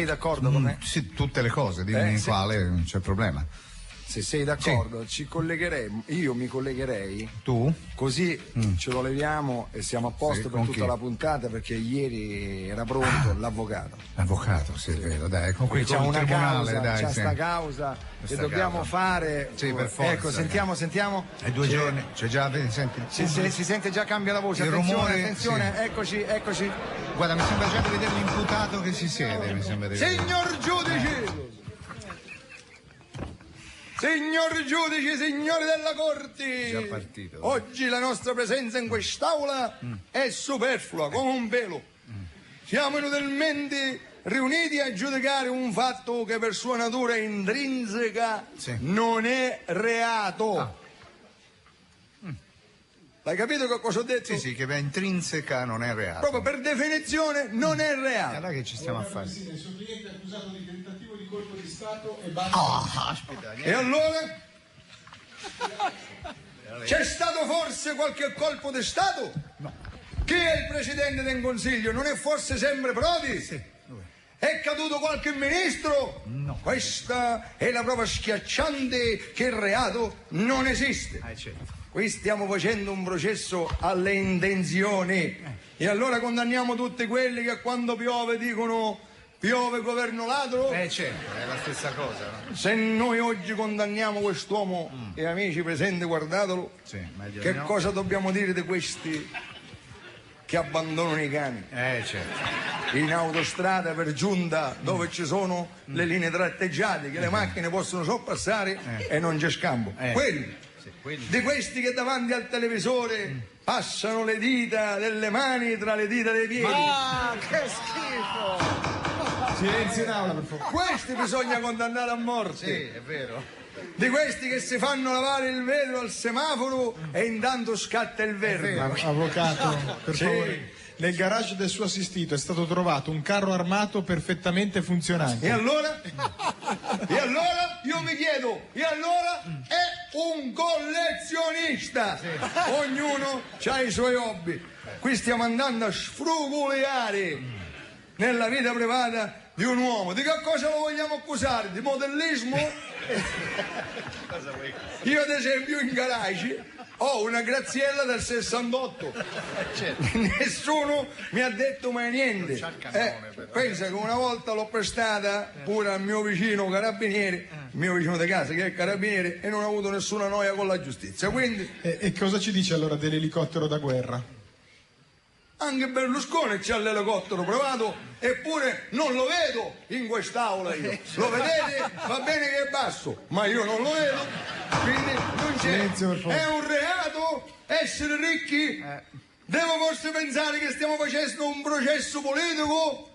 d'accordo con me? Sì, tutte le cose, dimmi in sì. quale, non c'è problema. Se sei d'accordo, ci collegheremo, io mi collegherei, Tu? così ce lo leviamo e siamo a posto Sì, per con tutta chi? la puntata, perché ieri era pronto l'avvocato. L'avvocato, sì, è vero, dai, con Qui qui c'è con il una tribunale, causa, dai, c'è sì. sta causa che Questa dobbiamo causa. fare. Sì, per forza. Ecco, sentiamo. È 2 giorni, c'è già, vedi, senti. Si sente già, cambia la voce. Il Attenzione, rumore, attenzione, eccoci. Guarda, mi sembra già di vedere l'imputato che si siede, mi sembra di vedere. Signor giudice! Signor giudice, signori della Corte! Già partito. Oggi la nostra presenza in quest'aula è superflua, come un velo. Siamo inutilmente riuniti a giudicare un fatto che per sua natura intrinseca non è reato. Hai capito che cosa ho detto? Sì, che è intrinseca, non è reato. Proprio per definizione non è reato. Allora che ci stiamo a fare? Il suo cliente è accusato di tentativo di colpo di Stato e basta. Aspetta, E allora? C'è stato forse qualche colpo di Stato? No. Chi è il Presidente del Consiglio? Non è forse sempre Prodi? Sì, lui. È caduto qualche ministro? No. Questa è la prova schiacciante che il reato non esiste. Certo. Qui stiamo facendo un processo alle intenzioni e allora condanniamo tutti quelli che quando piove dicono piove governo ladro. Certo, è la stessa cosa, no? Se noi oggi condanniamo quest'uomo, e amici presenti guardatelo, Sì, meglio che di no. cosa dobbiamo dire di questi che abbandonano i cani Certo. in autostrada per giunta dove ci sono le linee tratteggiate che le macchine possono sorpassare e non c'è scampo? Quelli. Di questi che davanti al televisore passano le dita delle mani tra le dita dei piedi. Ah, che schifo! Silenzio in aula, per favore. Questi bisogna condannare a morte. Sì, è vero. Di questi che si fanno lavare il vetro al semaforo e intanto scatta il verde. Avvocato, per favore. Nel garage del suo assistito è stato trovato un carro armato perfettamente funzionante. E allora? E allora? Io mi chiedo, e allora? È un collezionista! Ognuno ha i suoi hobby. Qui stiamo andando a sfrugoleare nella vita privata di un uomo. Di che cosa lo vogliamo accusare? Di modellismo? Io ad esempio in garage ho una Graziella del 68. Nessuno mi ha detto mai niente. Pensa che una volta l'ho prestata pure al mio vicino carabiniere, il mio vicino di casa che è carabiniere, e non ho avuto nessuna noia con la giustizia. Quindi E cosa ci dice allora dell'elicottero da guerra? anche Berlusconi c'ha l'elicottero privato, eppure non lo vedo in quest'aula io. Lo vedete? Va bene che è basso, ma io non lo vedo, quindi non c'è. Silenzio, per favore. È un reato essere ricchi? Devo forse pensare che stiamo facendo un processo politico?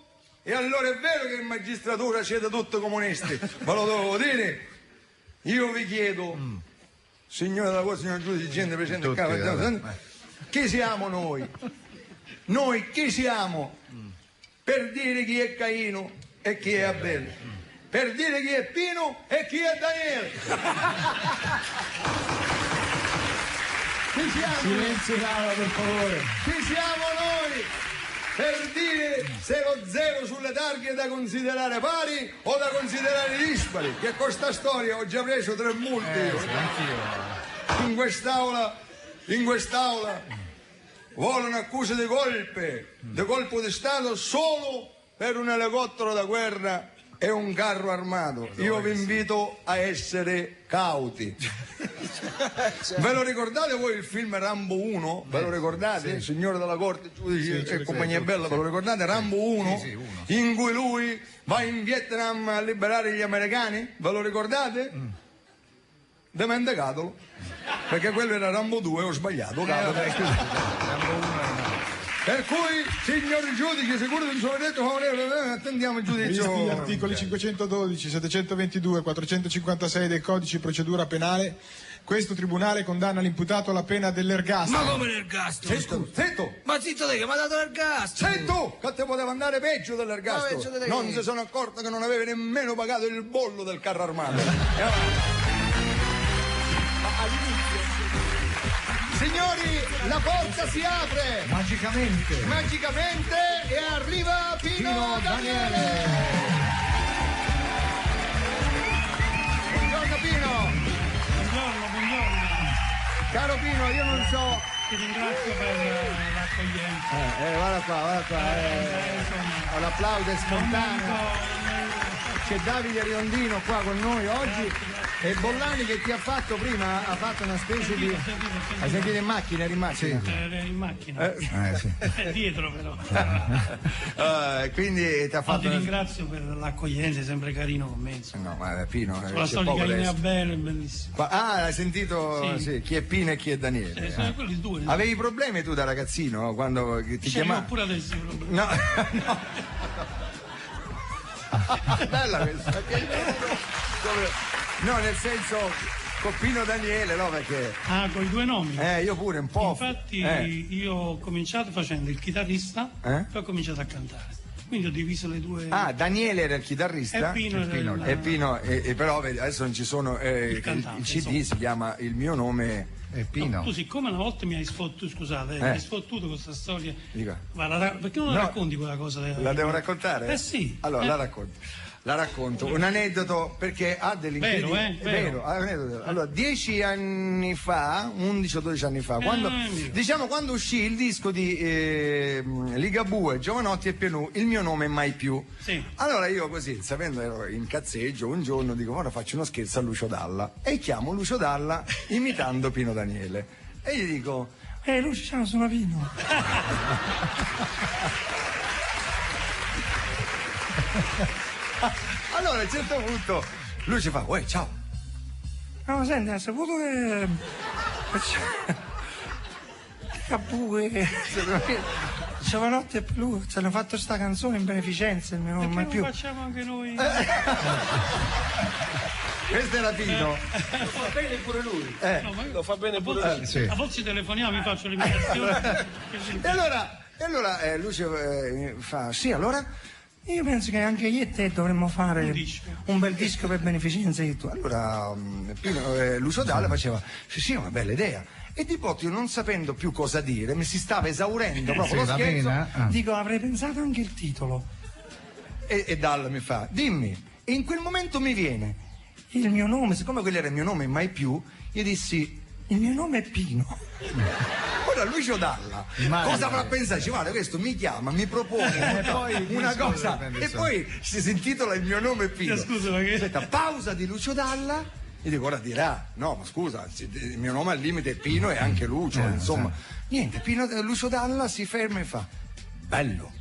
E allora è vero che in magistratura siete tutti comunisti, ve lo devo dire. Io vi chiedo, signore della Corte, signor giudice, gente presente in camera, chi siamo noi? Noi chi siamo? Per dire chi è Caino e chi è Abele, per dire chi è Pino e chi è Daniele. Chi siamo? Silenzio in aula, per favore. Chi siamo noi? Per dire se lo zero sulle targhe è da considerare pari o da considerare dispari. Che con sta storia ho già preso 3 multe io. In quest'aula vogliono accuse di colpo di Stato solo per un elicottero da guerra e un carro armato. Io vi invito a essere cauti. Ve lo ricordate voi il film Rambo 1? Ve lo ricordate? Sì. Signore della Corte, giudice Sì, e compagnia bella, ve lo ricordate? Rambo 1? Sì, uno. In cui lui va in Vietnam a liberare gli americani? Ve lo ricordate? Dimenticatelo, perché quello era Rambo 2, ho sbagliato. Per cui, signor giudice, sicuro di un suo detto favorevole, attendiamo il giudizio. Visti gli articoli 512, 722, 456 del codice di procedura penale, questo tribunale condanna l'imputato alla pena dell'ergastolo. Ma come l'ergastolo? Zitto! Ma zitto te che mi ha dato l'ergastolo? Zitto! Che te poteva andare peggio dell'ergastolo. Ma peggio di Non che? si sono accorto che non avevi nemmeno pagato il bollo del carro armato. E avanti. Signori, la porta si apre Magicamente. e arriva Pino Daniele. Buongiorno Pino. Buongiorno. Caro Pino, io non so. Ti ringrazio per l'accoglienza. Guarda qua. Ho l'applauso è spontaneo. C'è Davide Riondino qua con noi oggi e Bollani che ti ha fatto prima, ha fatto una specie di... Hai sentito in macchina? Eri in macchina? Ero in macchina. Sì. Dietro però. Quindi ti ha fatto... Ti ringrazio per l'accoglienza, è sempre carino con me. Insomma. No, ma Pino... La storia di Caino e Abele è bellissima. Hai sentito Sì. chi è Pino e chi è Daniele? Sono quelli due. Avevi problemi tu da ragazzino quando ti chiamavi? Pure adesso i problemi. No. Bella questa. No, nel senso con Pino Daniele, no, perché con i 2 nomi. io pure un po'. Infatti io ho cominciato facendo il chitarrista, poi ho cominciato a cantare. Quindi ho diviso le due. Daniele era il chitarrista e Pino era e Pino però vedi, adesso non ci sono cantante, il CD si chiama Il mio nome è Pino. No, tu siccome una volta mi hai sfottuto, scusate, mi hai sfottuto con questa storia. Dica. Perché non la racconti quella cosa? La devo raccontare? Eh sì. Allora la racconto, un aneddoto perché ha dell'incredibile. Vero. Allora, 10 anni fa, 11 o 12 anni fa, quando uscì il disco di Ligabue, Giovanotti e Pianù, Il mio nome mai più. Sì. Allora io così, sapendo ero in cazzeggio, un giorno dico, ora faccio uno scherzo a Lucio Dalla e chiamo Lucio Dalla imitando Pino Daniele e gli dico, Luciano sono Pino. allora a un certo punto lui ci fa, uè, ciao. No, senti, hai saputo che Cappue. Giovanotti e Pelù ci hanno fatto sta canzone in beneficenza, il mio nome mai più. Lo facciamo anche noi. Questo era Pino. Lo fa bene pure lui. No, ma Lo fa bene pure lui. a volte ci telefoniamo, mi faccio l'imitazione. E allora Lucio fa, sì, allora? Io penso che anche io e te dovremmo fare un bel disco per beneficenza di tu. Allora Lucio Dalla faceva, sì, una bella idea. E di botto io non sapendo più cosa dire, mi si stava esaurendo proprio lo scherzo. Dico, avrei pensato anche il titolo. E Dalla mi fa, dimmi. E in quel momento mi viene il mio nome, siccome quello era il mio nome mai più, io dissi, il mio nome è Pino. Ora Lucio Dalla cosa avrà pensato? Dice, guarda, questo mi chiama, mi propone una cosa e poi si intitola il mio nome è Pino. Scusa, ma che... Aspetta, pausa di Lucio Dalla e dico, ora dirà, no ma scusa, il mio nome al limite è Pino e anche Lucio, insomma. Niente, Lucio Dalla si ferma e fa, bello.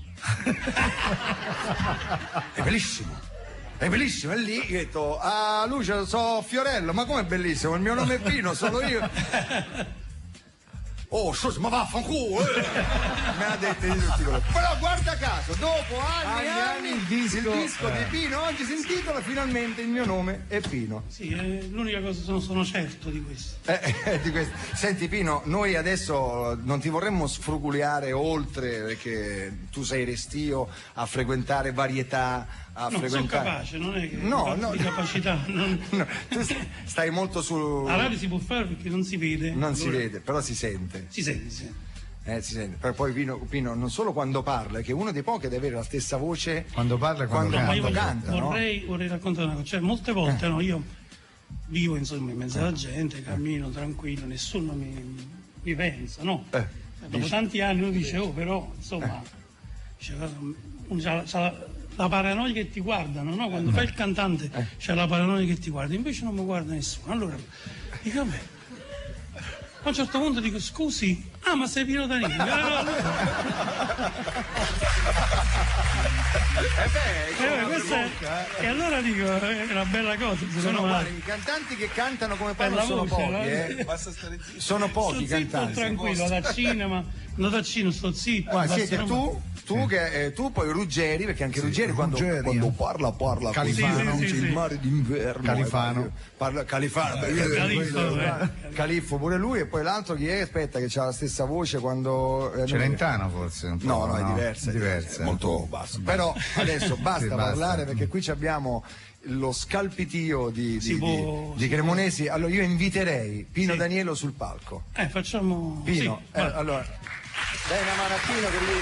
È bellissimo. È bellissimo, è lì, io ho detto, ah Lucio, so Fiorello, ma com'è bellissimo? Il mio nome è Pino, sono io. Oh, scusa, ma vaffanculo! Me l'ha detto di tutti colori. Però guarda caso, dopo anni il disco di Pino oggi si intitola finalmente Il mio nome è Pino. Sì, l'unica cosa sono certo di questo. Di questo. Senti Pino, noi adesso non ti vorremmo sfruguliare oltre, perché tu sei restio a frequentare varietà. Sono capace, non è che di capacità. No, tu stai molto su. La radio si può fare perché non si vede. Non si vede, però si sente. Si sente. Si sente. Però poi Pino non solo quando parla, che è uno dei pochi ad avere la stessa voce quando parla e quando canta. Vorrei raccontare una cosa, cioè molte volte io vivo insomma in mezzo alla gente, cammino tranquillo, nessuno mi pensa, no? Dopo tanti anni uno dice, però insomma c'è la paranoia che ti guardano, no? Quando fai il cantante c'è la paranoia che ti guarda, invece non mi guarda nessuno. Allora dico a me, a un certo punto dico, scusi, ma sei Pino Danilo. E allora dico, è una bella cosa. I cantanti che cantano come Paolo sono pochi, Basta stare zitto. Sono pochi cantanti. Sto tranquillo, da cinema, non da cinema, sto zitto. Siete tu poi Ruggeri, perché anche Ruggeri quando parla Califano, così, il mare d'inverno. Califfo pure lui, e poi l'altro chi è? Aspetta, che ha la stessa voce quando Celentano forse. No, è diversa. Molto basso. Però adesso basta parlare, perché qui abbiamo lo scalpitio di Cremonesi. Allora io inviterei Pino Danielo sul palco. Facciamo Pino, allora dai una mano a Pino che lì.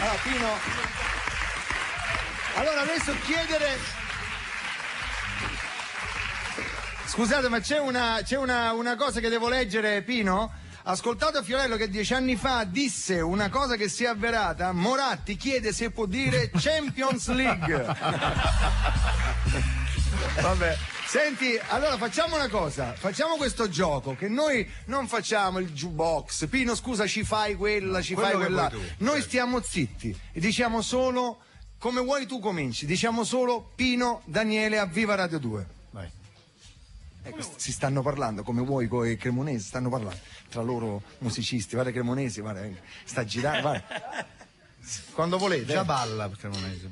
Allora Pino, allora adesso chiedere, scusate ma c'è una cosa che devo leggere, Pino. Ascoltate Fiorello che 10 anni fa disse una cosa che si è avverata. Moratti chiede se può dire Champions League. Vabbè, senti, allora facciamo una cosa, facciamo questo gioco che noi non facciamo il jukebox. Pino, scusa, ci fai quella, ci fai quella. Noi stiamo zitti e diciamo solo, come vuoi tu cominci, diciamo solo Pino Daniele a Viva Radio 2. Vai. Si stanno parlando, come vuoi, con i cremonesi, stanno parlando tra loro musicisti, guarda Cremonesi, guarda, sta girando, guarda. Quando volete. Già balla Cremonesi.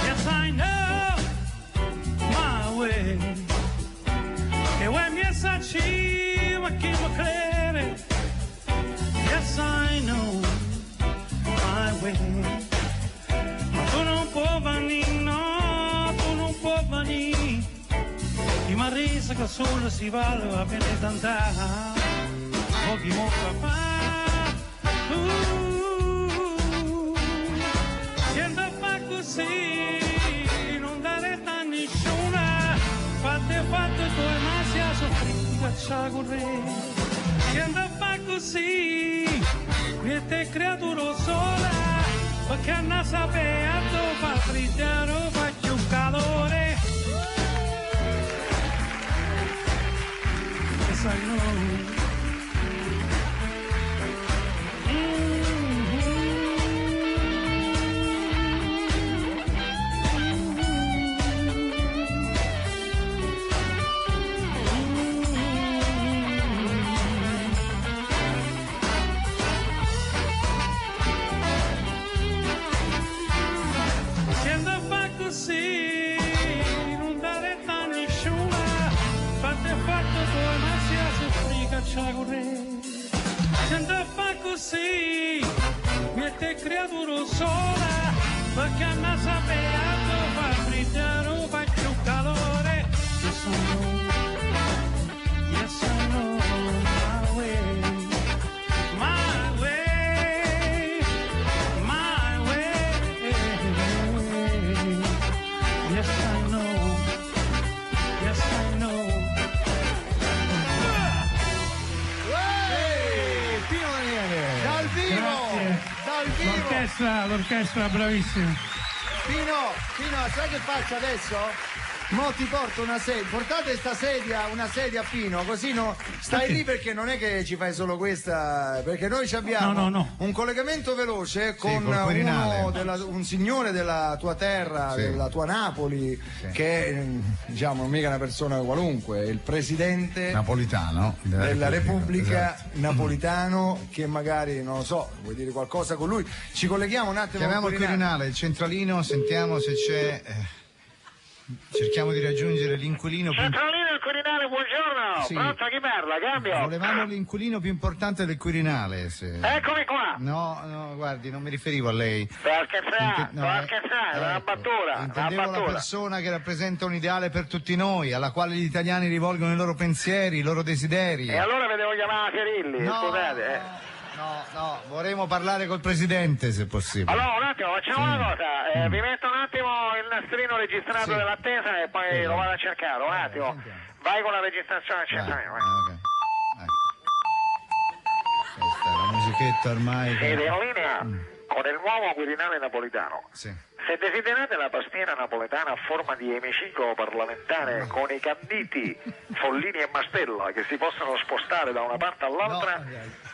Yes, I know my way. E vuoi mi sacci, ma chi può credere? Yes, I know my way. Ma tu non puoi venire, no, tu non puoi venire. Ti marrisa che solo si va bene tanta. Pochi mocca fa, siente così, non dare retta a nessuna, fatte tu ma sia soffriti caccia correre, che andava a fa così, niente creatura sola, perché non sapeva dove fa freddo, non fa più calore. Yes, I know. Se andava a fa così, mette creatura sola, perché non sapeva dove fa freddo, non fa più calore. Yes, I know, yes, I know, my way, my way, my way. Yes, I know, yes, I know. L'orchestra bravissima. Pino, sai che faccio adesso? Mo ti porto una sedia, portate una sedia a Pino, così no, stai lì perché non è che ci fai solo questa, perché noi ci abbiamo un collegamento veloce con un signore della tua terra, della tua Napoli, che è, diciamo, non mica una persona qualunque, è il presidente napolitano della Repubblica, esatto. Napolitano, che magari, non lo so, vuoi dire qualcosa con lui? Ci colleghiamo un attimo. Chiamiamo il Quirinale, il centralino, sentiamo se c'è. Cerchiamo di raggiungere l'inquilino più... Centralino, il Quirinale, buongiorno. Sì. Pronto, chi parla? Cambio. Volevamo l'inquilino più importante del Quirinale. Eccomi qua. No, guardi, non mi riferivo a lei. Perché è una battuta. Intendevo la persona che rappresenta un ideale per tutti noi, alla quale gli italiani rivolgono i loro pensieri, i loro desideri. E allora vi devo chiamare Ferilli, scusate. No, vorremmo parlare col presidente, se possibile. Allora, un attimo, facciamo una cosa, vi metto un attimo il nastrino registrato dell'attesa e poi lo vado a cercare, un attimo. Vai con la registrazione al centralino. Questa è la musichetta ormai. Siete in linea con il nuovo Quirinale napolitano. Sì. Se desiderate la pastiera napoletana a forma di emiciclo parlamentare con i canditi, Follini e Mastella che si possono spostare da una parte all'altra,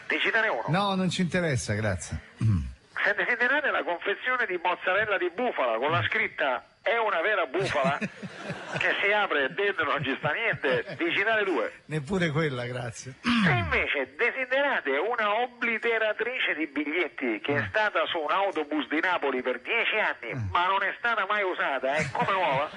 decidere uno. No, non ci interessa, grazie. Se desiderate la confezione di mozzarella di bufala con la scritta "è una vera bufala" che si apre e dentro non ci sta niente, decidere 2. Neppure quella, grazie. Se invece desiderate una obliteratrice di biglietti che è stata su un autobus di Napoli per 10 anni ma non è stata mai usata, è come nuova,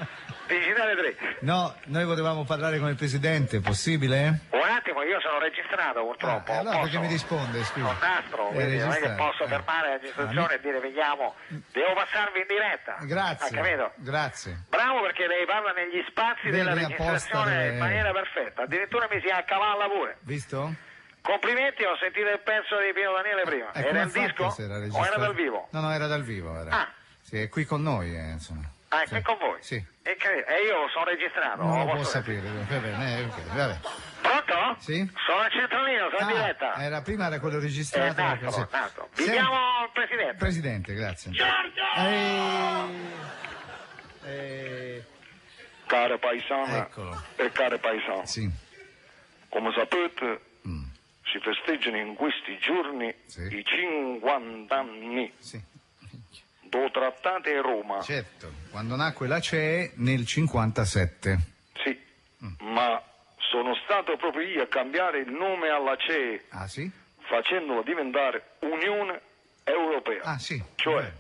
decidere 3. No, noi volevamo parlare con il presidente, possibile? Un attimo, io sono registrato purtroppo. Allora perché mi risponde? Scusa. Un nastro, quindi non è che posso fermare la registrazione e dire vediamo, devo passarvi in diretta. Grazie. Ha capito? Grazie. Bravo, perché lei parla negli spazi della registrazione in maniera perfetta, addirittura mi si accavalla pure. Visto? Complimenti, ho sentito il pezzo di Pino Daniele prima. Era il disco o era dal vivo? No, era dal vivo. Sì, è qui con noi, insomma. Ah, è qui con voi? Sì. E io sono registrato. Non lo può sapere, va bene, vabbè. Pronto? Sì? Sono al centralino, sono in diretta. Prima era quello registrato. Nato. Vediamo il presidente. Presidente, grazie. Giorgio! Care paesane Eccolo. e care paesani, sì. Come sapete si festeggiano in questi giorni i 50 anni do Trattato di Roma. Certo, quando nacque la CE nel 57. Sì, ma sono stato proprio io a cambiare il nome alla CE. Ah sì? Facendolo diventare Unione Europea. Ah sì. Cioè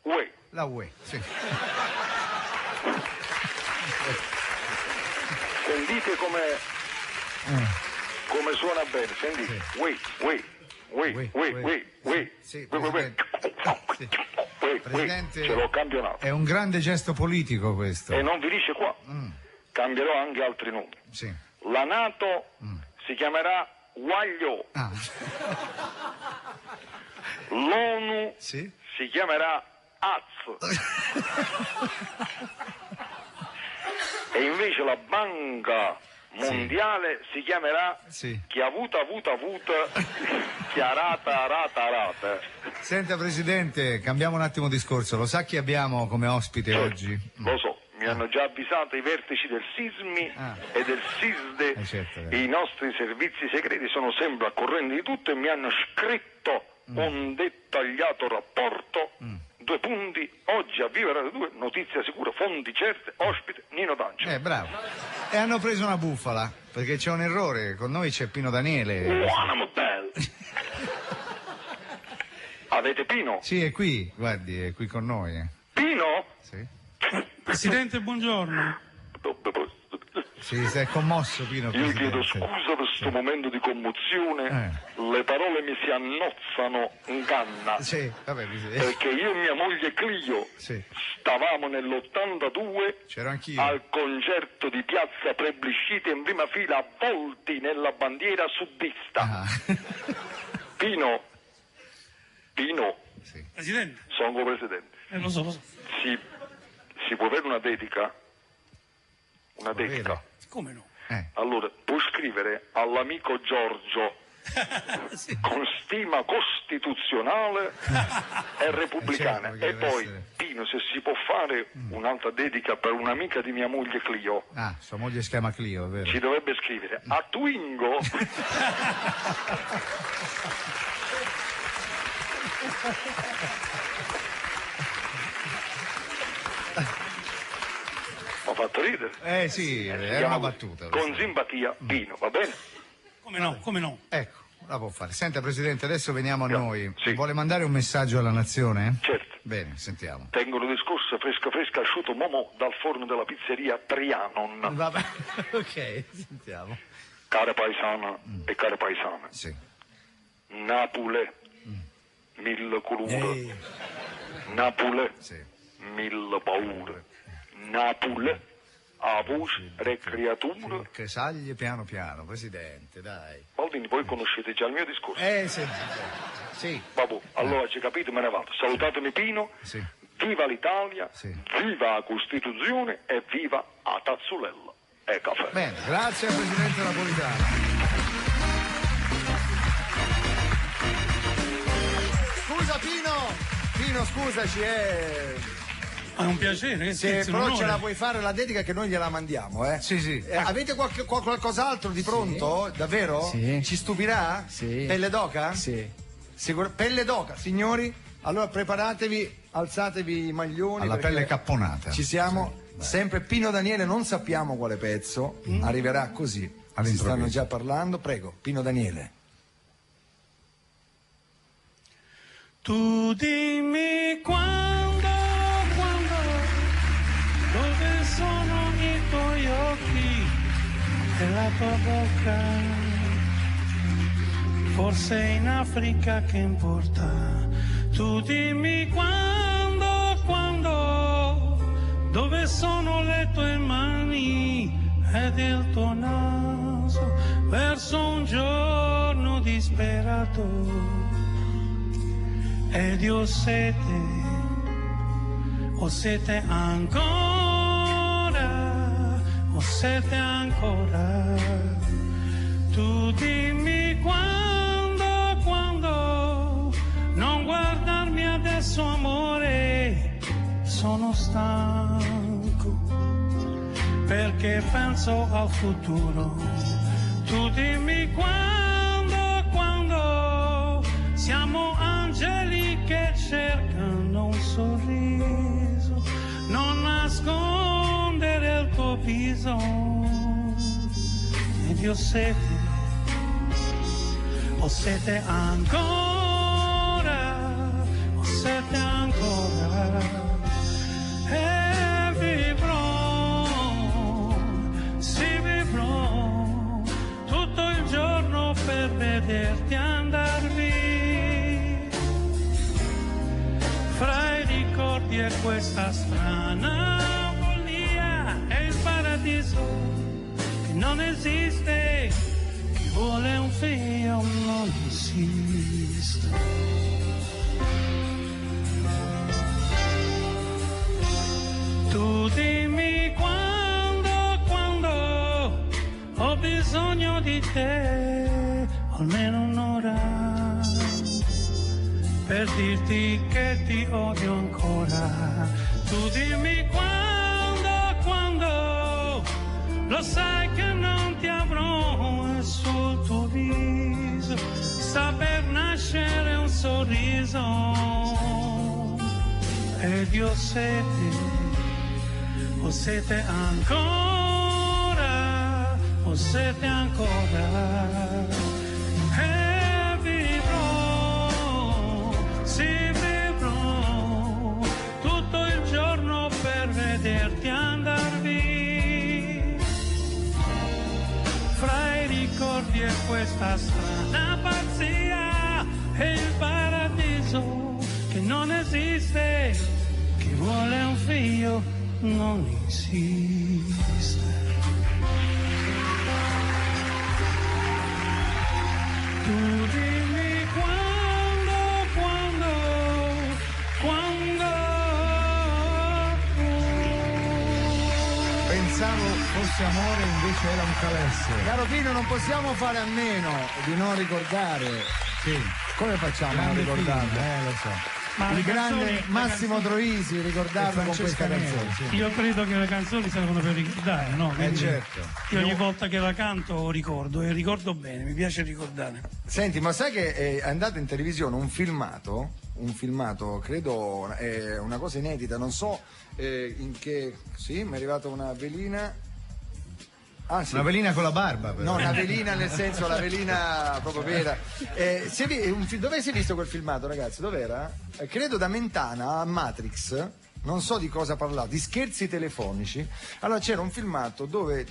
UE. La UE, sì. Sentite come suona bene, sentite. Presidente, ce l'ho campionato. È un grande gesto politico questo. E non finisce qua. Cambierò anche altri nomi. Sì. La NATO si chiamerà Guaglio. Ah. L'ONU sì? si chiamerà Az. E invece la banca mondiale si chiamerà chi ha avuto, chi ha rata. Senta Presidente, cambiamo un attimo discorso, lo sa chi abbiamo come ospite oggi? Lo so, mi hanno già avvisato i vertici del SISMI e del SISDE, certo, i nostri servizi segreti sono sempre al corrente di tutto e mi hanno scritto un dettagliato rapporto. 2 punti, oggi a Viva Radio 2, notizia sicura, fonti certe, ospite Nino D'Angelo. Bravo. E hanno preso una bufala, perché c'è un errore, con noi c'è Pino Daniele. Buona modello. Avete Pino? Sì, è qui, guardi, è qui con noi. Pino? Sì. Presidente, buongiorno. Sì, si è commosso Pino. Io chiedo scusa per questo momento di commozione, le parole mi si annozzano in canna. Sì, vabbè, perché io e mia moglie Clio stavamo nell'82 c'ero anch'io al concerto di Piazza Plebiscite in prima fila, avvolti nella bandiera sudista. Pino, Presidente. sono co-presidente. Lo so. Si può avere una dedica? Una dedica? Come no? Allora, puoi scrivere all'amico Giorgio con stima costituzionale e repubblicana. E poi, Pino, se si può fare un'altra dedica per un'amica di mia moglie Clio. Sua moglie si chiama Clio, è vero? Ci dovrebbe scrivere a Twingo. Ho fatto ridere. Sì, era una battuta. Con simpatia, Pino, va bene? Come no? Ecco, la può fare. Senta Presidente, adesso veniamo a noi. Vuole mandare un messaggio alla nazione? Certo. Bene, sentiamo. Tengono discorso fresca asciutto Momo dal forno della pizzeria Trianon. Vabbè, ok, sentiamo. Cara paesana e care paesane. Napoli, 1000 colore. Napoli, 1000 paure. Napoli, a voce, re creatura. Che saglie piano piano, Presidente, dai. Baldini, voi conoscete già il mio discorso? Sì. Vabbè, allora ci capite, me ne vado. Salutatemi Pino. Viva l'Italia, viva la Costituzione e viva a Tazzulella e caffè. Bene, grazie al Presidente Napolitano. Scusa Pino, scusaci, È un piacere, però ce la puoi fare la dedica che noi gliela mandiamo, Sì. Avete qualcos'altro di pronto? Davvero? Sì. Ci stupirà? Sì. Pelle d'oca? Sì. Pelle d'oca, signori? Allora preparatevi, alzatevi i maglioni. Alla pelle capponata. Ci siamo. Sempre Pino Daniele, non sappiamo quale pezzo, arriverà così. Si stanno già parlando, prego, Pino Daniele. Tu dimmi quando, dove sono i tuoi occhi e la tua bocca, forse in Africa che importa. Tu dimmi quando, dove sono le tue mani ed il tuo naso verso un giorno disperato. Ed io ho sete ancora, tu dimmi quando, non guardarmi adesso amore, sono stanco, perché penso al futuro, tu dimmi quando, siamo angeli che cercano un sorriso, non nascondere il tuo viso. Ed io ho sete ancora, e vivrò tutto il giorno per vederti andar via. Fra i ricordi e questa strana follia è il paradiso che non esiste, chi vuole un figlio non esiste. di te almeno un'ora per dirti che ti odio ancora. Tu dimmi quando, lo sai che non ti avrò, e sul tuo viso sta per nascere un sorriso. Ed io ho sete ancora, ho sete ancora, e vivrò, sì vivrò, tutto il giorno per vederti andar via, fra i ricordi e questa strana pazzia, e il paradiso che non esiste, chi vuole un figlio non insiste. Tu dimmi quando Pensavo fosse amore, invece era un calesse. Caro Pino, non possiamo fare a meno di non ricordare. Sì. Come facciamo a non ricordarlo? Lo so. Ma il le grande canzoni- Massimo Troisi, ricordarlo con questa canzone. Io credo che le canzoni servono per ricordare, no? Quindi certo. Io ogni volta che la canto ricordo, e ricordo bene, mi piace ricordare. Senti, ma sai che è andato in televisione un filmato, credo è una cosa inedita, non so in che... Sì, mi è arrivata una velina. Ah, sì. Una velina con la barba, però. No, una velina nel senso la velina proprio vera. Dove si è visto quel filmato, ragazzi? Dov'era? Credo da Mentana a Matrix. Non so di cosa parlava, di scherzi telefonici. Allora c'era un filmato dove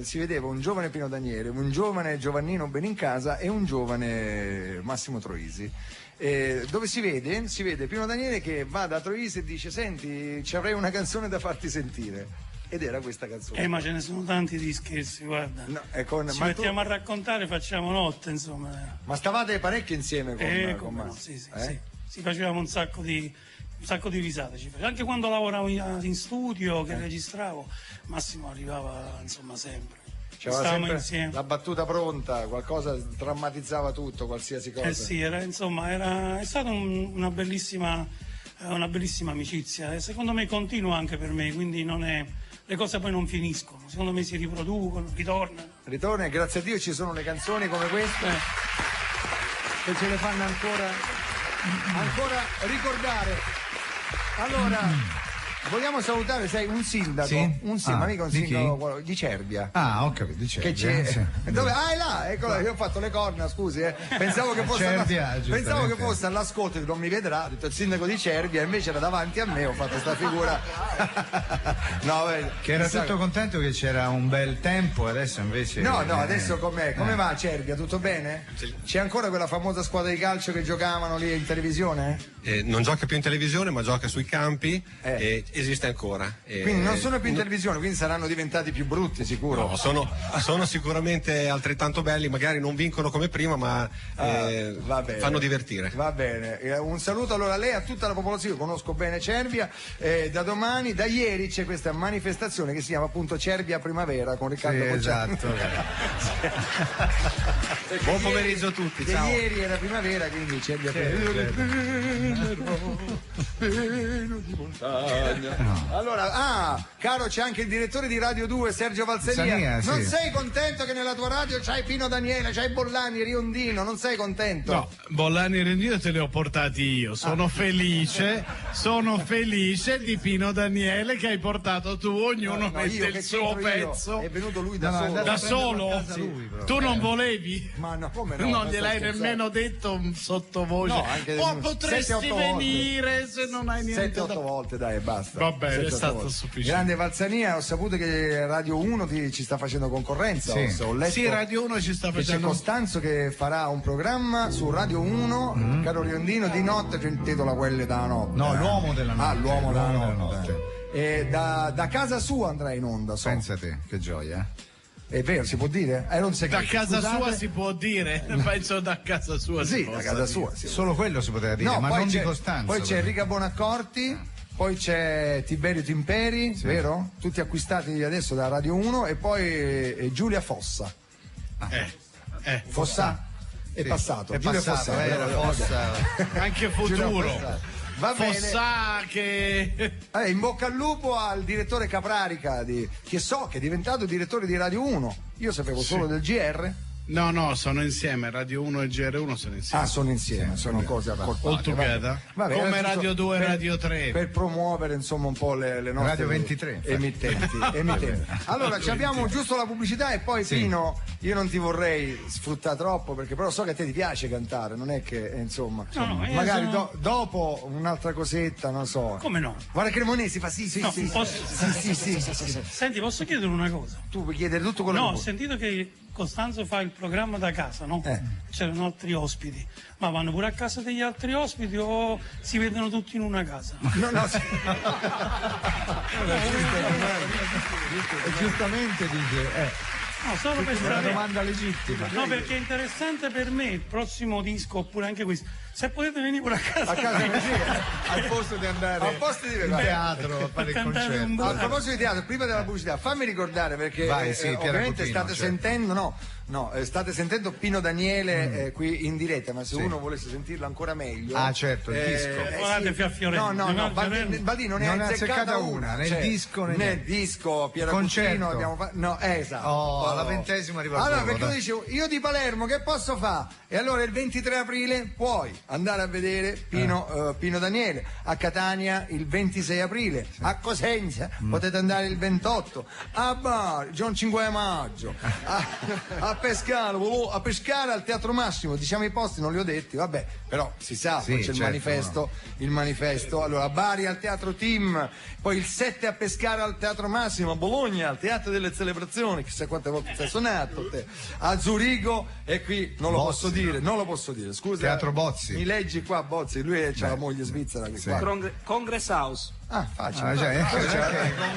si vedeva un giovane Pino Daniele, un giovane Giovannino Benincasa e un giovane Massimo Troisi. Dove si vede Pino Daniele che va da Troisi e dice: senti, ci avrei una canzone da farti sentire. Ed era questa canzone. Ma ce ne sono tanti di scherzi, guarda. No, ci mettiamo a raccontare, facciamo notte, insomma. Ma stavate parecchio insieme con no, sì. Si facevamo un sacco di risate. Anche quando lavoravo in studio, che registravo, Massimo arrivava, insomma, sempre. C'era Stavamo sempre insieme. la battuta pronta, qualcosa drammatizzava tutto, qualsiasi cosa. Sì, è stata una bellissima amicizia, e secondo me continua anche per me, quindi le cose poi non finiscono, secondo me si riproducono, ritornano. E grazie a Dio ci sono le canzoni come queste che ce le fanno ancora ricordare. Allora, vogliamo salutare, sai, un sindaco, Sì? ma mica un di sindaco di Cervia. Ah, ho capito, di Cervia. Che c'è? Sì. Dove? Ah, è là, eccolo, io ho fatto le corna, scusi, Pensavo che fosse all'ascolto, non mi vedrà, ho detto il sindaco di Cervia, invece era davanti a me, ho fatto sta figura. No, che era tutto contento che c'era un bel tempo, adesso invece. No, adesso com'è? Come va Cervia? Tutto bene? C'è ancora quella famosa squadra di calcio che giocavano lì in televisione? Non gioca più in televisione, ma gioca sui campi. Esiste ancora. Quindi non sono più in televisione, quindi saranno diventati più brutti, sicuro. No, sono sicuramente altrettanto belli, magari non vincono come prima, ma fanno divertire. Va bene. Un saluto allora a lei e a tutta la popolazione, io conosco bene Cervia. Da ieri c'è questa manifestazione che si chiama appunto Cervia Primavera con Riccardo Bocciani. Esatto. Buon pomeriggio a tutti, ciao. Ieri era primavera, quindi Cervia pieno di montagna. No. Allora, caro, c'è anche il direttore di Radio 2, Sergio Valsania. Non sei contento che nella tua radio c'hai Pino Daniele, c'hai Bollani, Riondino? Non sei contento? No, Bollani e Riondino te li ho portati io. Sono felice di Pino Daniele che hai portato tu, ognuno mette il suo pezzo. È venuto lui da solo. Tu non volevi? Ma no, come no? Non gliel'hai nemmeno detto sottovoce. No, anche potresti venire se non hai niente 7-8 volte, dai, basta. Va bene, è stato sufficiente. Grande Valsania, ho saputo che Radio 1 ci sta facendo concorrenza. Ho letto sì, Radio 1 ci sta facendo. C'è Costanzo che farà un programma su Radio 1, caro Riondino, di notte, che intitola Quelle da notte. No, l'uomo della notte. L'uomo della notte. E da casa sua andrà in onda. Pensa te, che gioia. È vero, si può dire? Era un segreto. Da casa sua si può dire, penso da casa sua sì, si da casa sua. Sì. Solo quello si poteva dire, ma non di Costanzo. Poi c'è Enrica Bonaccorti, poi c'è Tiberio Timperi, vero? Tutti acquistati adesso da Radio 1, e poi Giulia Fossa. Fossà è passato. È passato, era Fossa. Anche futuro. Va bene. Fossà che... In bocca al lupo al direttore Caprarica, che so che è diventato direttore di Radio 1. Io sapevo solo del GR. No, sono insieme, Radio 1 e GR1 sono insieme. Sono insieme, sono cose accorpate. All together. Come Radio 2 e Radio 3. Per promuovere insomma un po' le nostre Radio 23 emittenti. Allora, ci abbiamo giusto la pubblicità e poi Pino, io non ti vorrei sfruttare troppo perché però so che a te ti piace cantare, non è che insomma, magari dopo un'altra cosetta, non so. Come no? Guarda Cremonesi fa sì. Senti, posso chiedere una cosa? Tu puoi chiedere tutto quello che vuoi. Ho sentito che Costanzo fa il programma da casa, no? C'erano altri ospiti, ma vanno pure a casa degli altri ospiti o si vedono tutti in una casa? Giustamente dice. No, solo per una domanda legittima. No, perché è interessante per me il prossimo disco oppure anche questo. Se potete venire pure a casa. Al posto di andare in teatro a fare il concerto. A proposito di teatro, prima della pubblicità, fammi ricordare perché ovviamente state sentendo, state sentendo Pino Daniele qui in diretta, ma se uno volesse sentirlo ancora meglio. Certo, il disco. No, Baldini non ne ha azzeccata una, nel disco Piero Cucino abbiamo fatto. No, esatto. Alla 20ª arriva. Allora, perché io dicevo, io di Palermo che posso fare? E allora il 23 aprile puoi andare a vedere Pino Daniele, a Catania il 26 aprile, a Cosenza potete andare il 28, a Bari il 5 maggio, a Pescara al Teatro Massimo, diciamo i posti non li ho detti, vabbè, però si sa, poi c'è il manifesto, allora a Bari al Teatro Tim, poi il 7 a Pescara al Teatro Massimo, a Bologna al Teatro delle Celebrazioni, chissà quante volte sei suonato te, a Zurigo e qui non lo posso dire, scusa. Teatro Bozzi. Mi leggi qua Bozzi, lui c'ha la moglie svizzera qui qua. Congress House. Facile.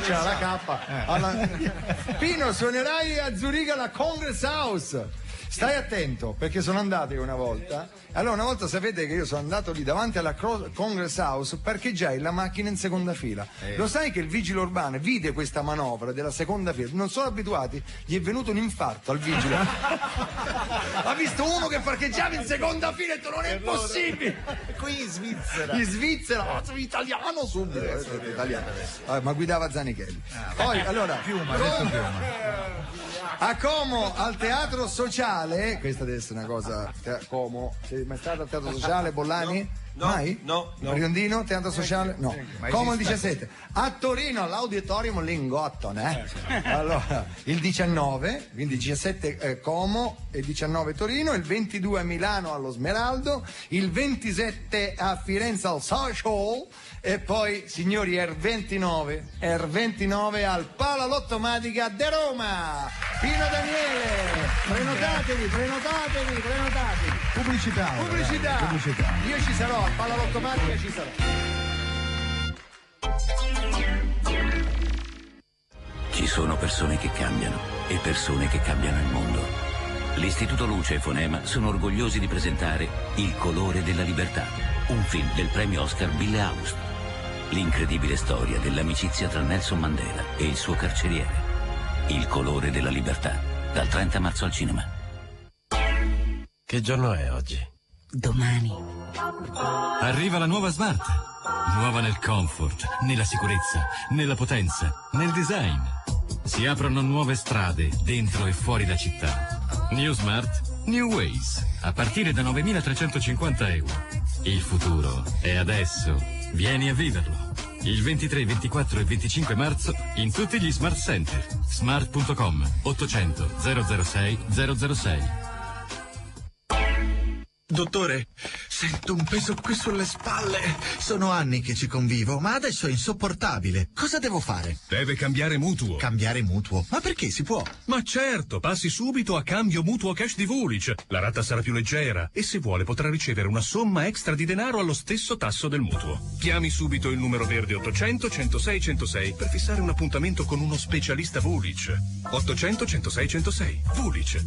C'ha la K. Pino, suonerai a Zurigo alla Congress House. Stai attento perché sono andato io una volta. Allora, una volta sapete che io sono andato lì davanti alla Congress House parcheggiai la macchina in seconda fila. Lo sai che il vigile urbano vide questa manovra della seconda fila? Non sono abituati, gli è venuto un infarto al vigile. Ha visto uno che parcheggiava in seconda fila e detto non è possibile. Qui in Svizzera. Sono italiano subito. Italiano. Ma guidava Zanichelli. Poi allora a Como al Teatro Sociale, questa deve essere una cosa. Como, sei mai stato al Teatro Sociale, Bollani? No, mai? No. Briondino, Teatro Sociale? No. Como il 17. A Torino all'Auditorium Lingotto, Allora, il 19, quindi 17 Como e 19 Torino, il 22 a Milano allo Smeraldo, il 27 a Firenze al Social e poi, signori, R29 al Palalottomatica de Roma. Pino Daniele, prenotatevi. Pubblicità. Io ci sarò, al Palalottomatica ci sarò. Ci sono persone che cambiano e persone che cambiano il mondo. L'Istituto Luce e Fonema sono orgogliosi di presentare Il colore della libertà, un film del premio Oscar Bille August. L'incredibile storia dell'amicizia tra Nelson Mandela e il suo carceriere. Il colore della libertà, dal 30 marzo al cinema. Che giorno è oggi? Domani. Arriva la nuova Smart. Nuova nel comfort, nella sicurezza, nella potenza, nel design. Si aprono nuove strade dentro e fuori la città. New Smart, New Ways. A partire da 9.350 euro. Il futuro è adesso. Vieni a viverlo. Il 23, 24 e 25 marzo in tutti gli Smart Center. Smart.com 800 006 006. Dottore, sento un peso qui sulle spalle. Sono anni che ci convivo, ma adesso è insopportabile. Cosa devo fare? Deve cambiare mutuo. Cambiare mutuo? Ma perché si può? Ma certo, passi subito a cambio mutuo cash di Vulic. La rata sarà più leggera e se vuole potrà ricevere una somma extra di denaro allo stesso tasso del mutuo. Chiami subito il numero verde 800 106 106 per fissare un appuntamento con uno specialista Vulic. 800 106 106. Vulic.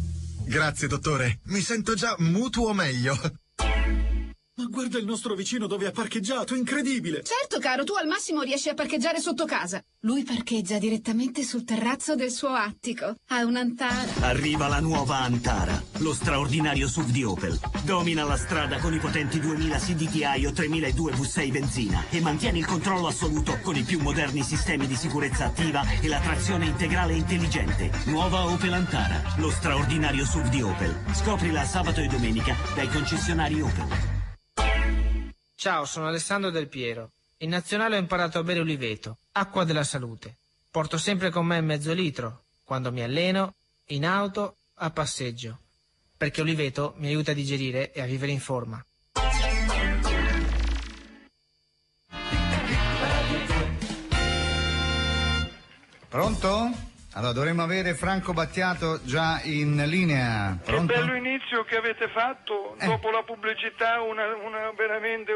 Grazie, dottore. Mi sento già mutuo meglio. Ma guarda il nostro vicino dove ha parcheggiato, incredibile! Certo, caro, tu al massimo riesci a parcheggiare sotto casa. Lui parcheggia direttamente sul terrazzo del suo attico. Ha un'Antara. Arriva la nuova Antara, lo straordinario SUV di Opel. Domina la strada con i potenti 2000 CDTI o 3002 V6 benzina e mantiene il controllo assoluto con i più moderni sistemi di sicurezza attiva e la trazione integrale intelligente. Nuova Opel Antara, lo straordinario SUV di Opel. Scoprila sabato e domenica dai concessionari Opel. Ciao, sono Alessandro Del Piero. In nazionale ho imparato a bere Oliveto, acqua della salute. Porto sempre con me mezzo litro, quando mi alleno, in auto, a passeggio. Perché Oliveto mi aiuta a digerire e a vivere in forma. Pronto? Allora dovremmo avere Franco Battiato già in linea. Pronto? Che bello inizio che avete fatto, dopo la pubblicità veramente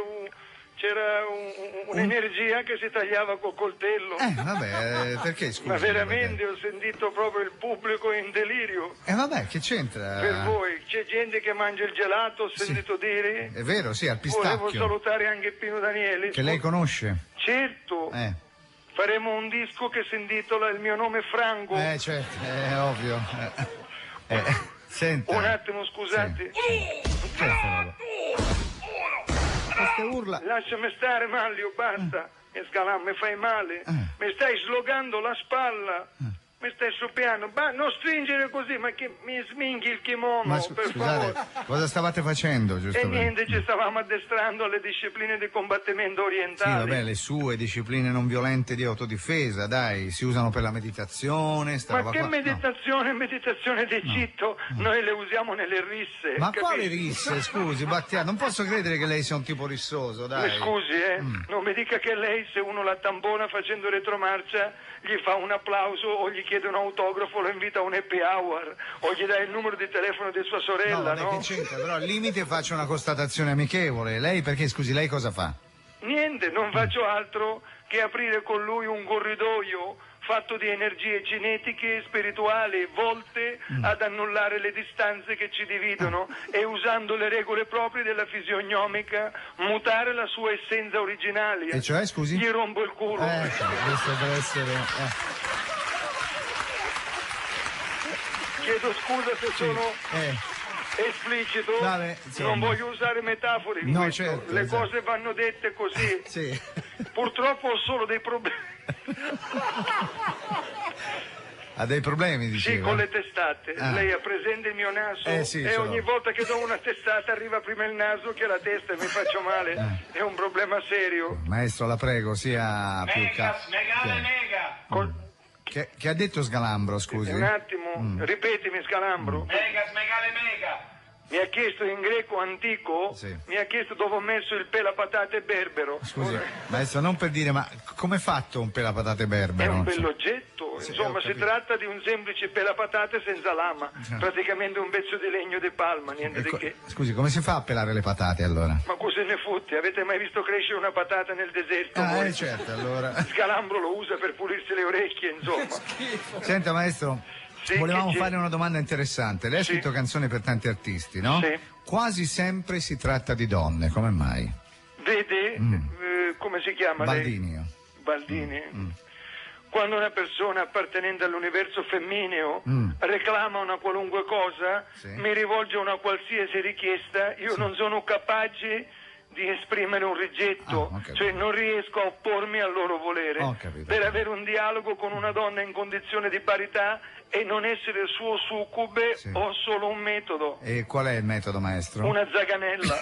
c'era un'energia che si tagliava col coltello. Vabbè, perché scusa? Ma veramente ho sentito proprio il pubblico in delirio. Vabbè, che c'entra? Per voi, c'è gente che mangia il gelato, ho sentito dire. È vero, sì, al pistacchio. Volevo salutare anche Pino Danieli. Che lei conosce? Certo. Faremo un disco che si intitola Il mio nome è Franco. Certo, è ovvio. Senta. Un attimo, scusate. Queste urla. Lasciami stare, Maglio, basta. Mi fai male. Mi stai slogando la spalla. Mi stai soffiando. Non stringere così, ma che mi sminchi il kimono, Ma per scusate, favore. cosa stavate facendo, giusto? E niente, ci stavamo addestrando alle discipline di combattimento Sì, orientali. vabbè, le sue discipline non violente di autodifesa, dai, si usano per la meditazione, sta Ma roba che qua. meditazione, meditazione d'Egitto? Noi le usiamo nelle risse. Ma capisci? quali risse, scusi, Battiato? Non posso credere che lei sia un tipo rissoso, dai. Scusi, non mi dica che lei, se uno la tampona facendo retromarcia, gli fa un applauso o gli chiede un autografo, lo invita a un happy hour o gli dà il numero di telefono di sua sorella, No, che c'entra? Però al limite faccio una constatazione amichevole. Lei perché, scusi, lei cosa fa? Niente, non faccio altro che aprire con lui un corridoio fatto di energie genetiche e spirituali volte ad annullare le distanze che ci dividono e, usando le regole proprie della fisionomica, mutare la sua essenza originaria. E cioè, scusi? Gli rompo il culo. Questo deve essere... Chiedo scusa se sono esplicito, Vabbè, insomma. non voglio usare metafore in No, questo. certo, le esatto. cose vanno dette così. Sì. Purtroppo ho solo dei problemi. Ha dei problemi, Sì, diceva? con le testate. Lei ha presente il mio naso? Sì, e ce l'ho. ogni volta che do una testata arriva prima il naso che la testa e mi faccio male. È un problema serio. Maestro, la prego, sia più Che ha detto Sgalambro, scusi? Un attimo, ripetimi, Scalambro. Mega. Mi ha chiesto in greco antico, mi ha chiesto dove ho messo il pelapatate berbero. Scusi, maestro, non per dire, ma come è fatto un pelapatate È berbero? un Non so. bell'oggetto, insomma, si tratta di un semplice pelapatate senza lama, praticamente un pezzo di legno di palma, niente di che. Scusi, come si fa a pelare le patate allora? Ma cosa ne fotti? Avete mai visto crescere una patata nel deserto? voi? Certo, allora. Scalambro lo usa per pulirsi le orecchie, insomma. Senta, maestro, volevamo fare una domanda interessante. Lei ha scritto canzoni per tanti artisti, no? Sì. Quasi sempre si tratta di donne, come mai? Vede, come si chiama lei? Baldini. Baldini. Quando una persona appartenente all'universo femmineo reclama una qualunque cosa, mi rivolge a una qualsiasi richiesta, io non sono capace di esprimere un rigetto, cioè non riesco a oppormi al loro volere. Per avere un dialogo con una donna in condizione di parità e non essere suo succube ho solo un metodo. E qual è il metodo, maestro? Una zaganella.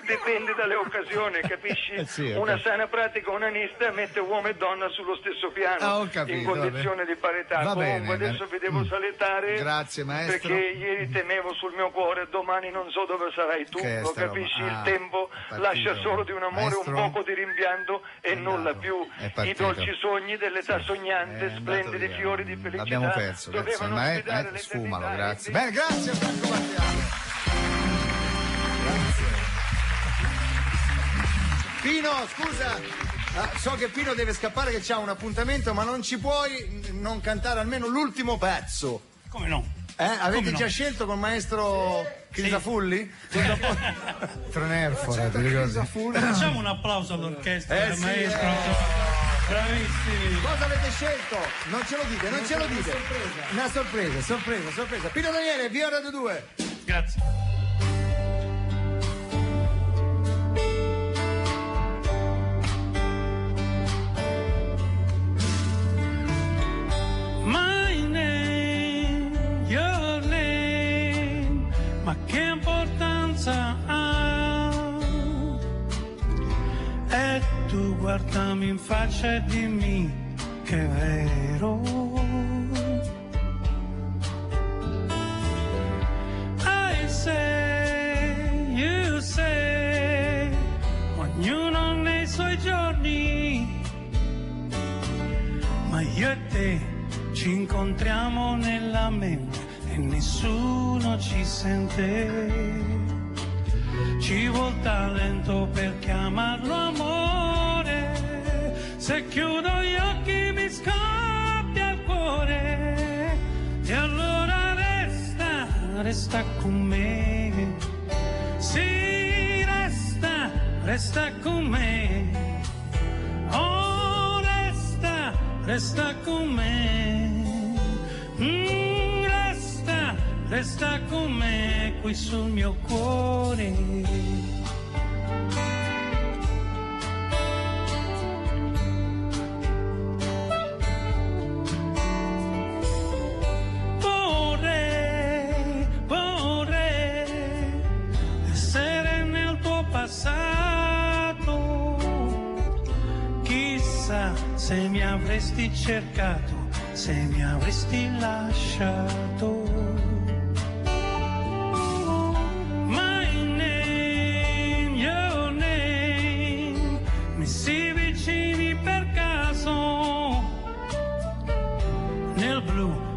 Dipende dalle occasioni, capisci? Sì, Una sana pratica onanista mette uomo e donna sullo stesso piano, ho capito, in condizione di parità. Va Comunque bene, adesso vi devo salutare. Grazie, maestro. Perché ieri temevo sul mio cuore, domani non so dove sarai tu, Che è lo sta roba? capisci? Il tempo lascia solo di un amore Maestro? un poco di rimpianto e nulla più. I partito. dolci sogni dell'età sognante, splendidi fiori di felicità. L'abbiamo perso, grazie. dovevano Ma sfidare sfumalo, grazie. Bene, grazie Franco Battiato. Pino, scusa, so che Pino deve scappare, che c'ha un appuntamento, ma non ci puoi non cantare almeno l'ultimo pezzo? Come no? Avete già scelto col maestro Crisafulli? Tronerfora, ti ricordi? Facciamo un applauso all'orchestra del maestro. Bravissimi. Cosa avete scelto? Non ce lo dite, non ce lo dite. Una sorpresa. Pino Daniele, via Radio 2. Grazie. My name, your name, ma che importanza ha? E tu guardami in faccia e dimmi che è vero. I say, you say, ognuno nei suoi giorni, ma io e te ci incontriamo nella mente e nessuno ci sente. Ci vuol talento per chiamarlo amore. Se chiudo gli occhi mi scoppia il cuore. E allora resta con me. Sì, resta con me. Oh, resta con me. Resta con me qui sul mio cuore. Vorrei essere nel tuo passato. Chissà se mi avresti cercato, se mi avresti lasciato.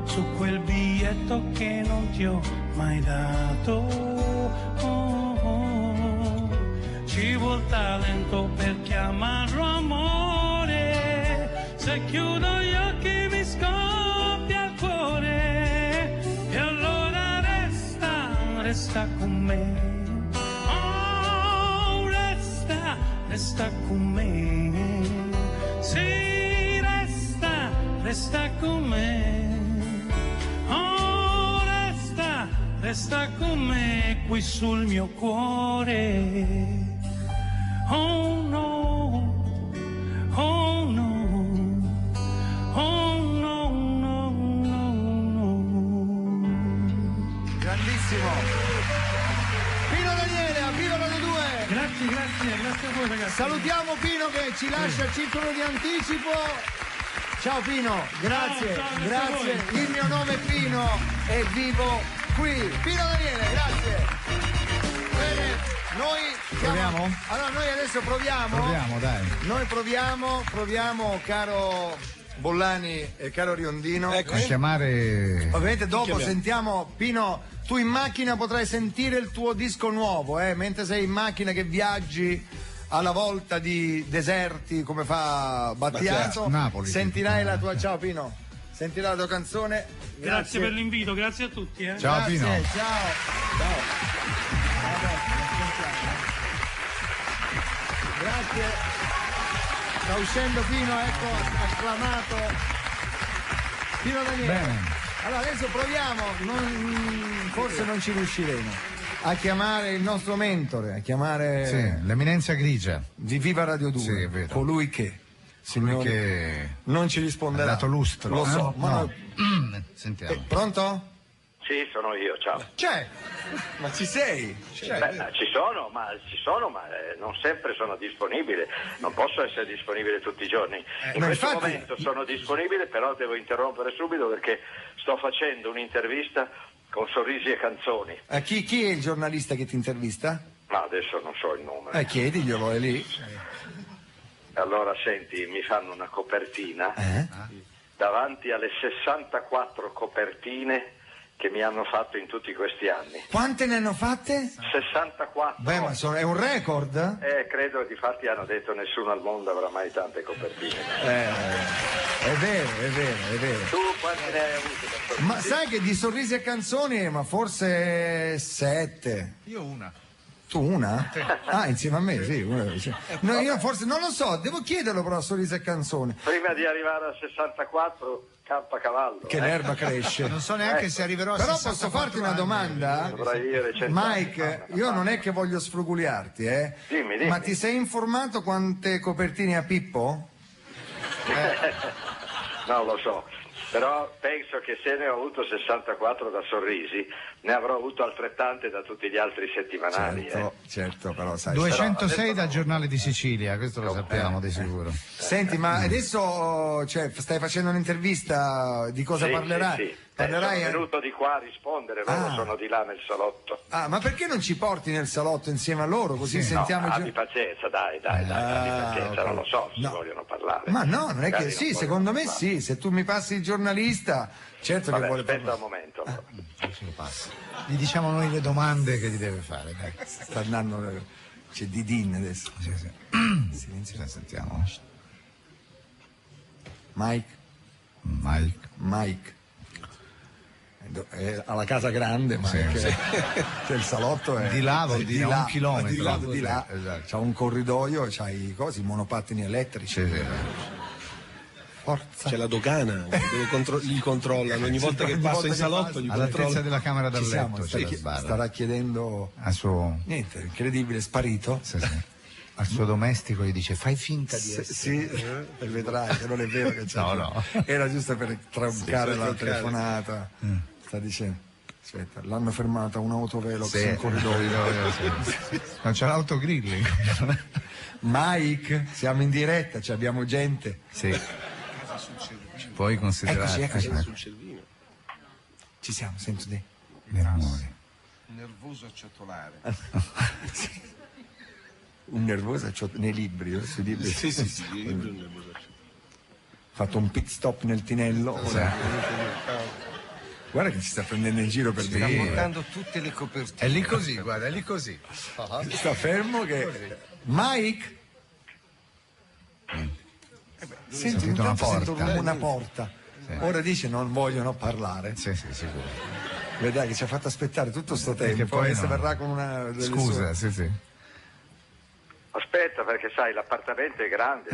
Su quel biglietto che non ti ho mai dato. Ci vuol talento per chiamarlo amore. Se chiudo gli occhi mi scoppia il cuore. E allora resta con me. Oh, resta con me. Sì, resta con me. Resta con me qui sul mio cuore. Oh no, oh no, oh no, no, no, no. Grandissimo. Pino Daniele, a Viva Radio 2. Grazie a voi ragazzi. Salutiamo Pino che ci lascia il circolo di anticipo. Ciao Pino, grazie, grazie. Il mio nome è Pino e vivo qui. Pino Daniele, grazie. Bene, noi proviamo? Allora noi adesso proviamo. Proviamo, dai. Noi proviamo, caro Bollani e caro Riondino. Ecco. A chiamare. Ovviamente dopo sentiamo, Pino, tu in macchina potrai sentire il tuo disco nuovo, mentre sei in macchina che viaggi alla volta di deserti come fa Battiato. Napoli. Sentirai la tua. Ciao Pino. Sentirà la tua canzone. Grazie per l'invito, grazie a tutti. Ciao grazie, Pino. Ciao. Grazie. Sta uscendo Pino, ecco, acclamato. Pino Daniele. Bene. Allora adesso proviamo, forse non ci riusciremo, a chiamare il nostro mentore, a chiamare l'eminenza grigia di Viva Radio 2. Sì, è vero. Colui che. Signore, che non ci risponderà. Ha dato lustro. Lo so, ma no. Sentiamo. Pronto? Sì, sono io, ciao. C'è! Ma ci sei? Ci sono, ma non sempre sono disponibile. Non posso essere disponibile tutti i giorni. In questo momento sono disponibile, però devo interrompere subito perché sto facendo un'intervista con Sorrisi e Canzoni. Chi è il giornalista che ti intervista? Ma adesso non so il nome. Chiediglielo, è lì. Allora, senti, mi fanno una copertina davanti alle 64 copertine che mi hanno fatto in tutti questi anni. Quante ne hanno fatte? 64. Beh, ma è un record? Credo, difatti hanno detto nessuno al mondo avrà mai tante copertine. È vero. Tu quante ne hai avute? Ma sai che di sorrisi e canzoni, ma forse 7. Io una. Tu una? Ah, insieme a me, sì. No, io forse non lo so, devo chiederlo però a sorrisi e canzoni. Prima di arrivare a 64 campa cavallo. Che l'erba cresce. Non so neanche se arriverò a però 64 posso farti una domanda? Mike, io non è che voglio sfruguliarti, Dimmi. Ma ti sei informato quante copertine ha Pippo? Non lo so, però penso che se ne ho avuto 64 da Sorrisi, ne avrò avuto altrettante da tutti gli altri settimanali. Certo, però sai. 206 dal Giornale di Sicilia, questo lo sappiamo di sicuro. Senti, ma adesso stai facendo un'intervista, di cosa parlerai? Sì. Parlerai sono venuto di qua a rispondere, loro sono di là nel salotto. Ma perché non ci porti nel salotto insieme a loro, così sentiamo abbi pazienza, dai, abbi pazienza, non lo so se vogliono parlare. Ma no, non è che sì, secondo me sì, se tu mi passi il giornalista, certo. Vabbè, che vuole aspetta un momento. Gli diciamo noi le domande che gli deve fare. Dai. Sta andando, c'è Didin adesso. Sì. Silenzio, sentiamo. Mike. Alla casa grande, ma c'è il salotto di là, vuol dire un chilometro di là. Esatto. C'ha un corridoio, c'ha i monopattini elettrici. Forza. C'è la dogana, gli controllano ogni volta che passa in salotto. All'altezza della camera da letto starà chiedendo a suo niente, incredibile, sparito. Al suo domestico gli dice fai finta di essere. Sì, e vedrai che non è vero che c'è. No. Era giusto per troncare la telefonata. Sta dicendo, aspetta, l'hanno fermata un autovelox in corridoio. Ma c'è l'autogrill. Mike, siamo in diretta, abbiamo gente. Sì. Puoi considerare. Eccoci. Ci siamo, sento di. Nervoso acciottolare. Un nervoso nei libri, sui libri. Sì, libri un nervoso acciottolare. Fatto un pit stop nel tinello. Guarda che ci sta prendendo in giro per dire. Sta montando tutte le copertine. È lì così, guarda, è lì così. Sta fermo che. Mike? Senti, intanto sento come una porta. Ora dice non vogliono parlare. Sì, sicuro. Vedrai che ci ha fatto aspettare tutto sto tempo. Poi verrà con una. Scusa, sì. Aspetta, perché sai, l'appartamento è grande.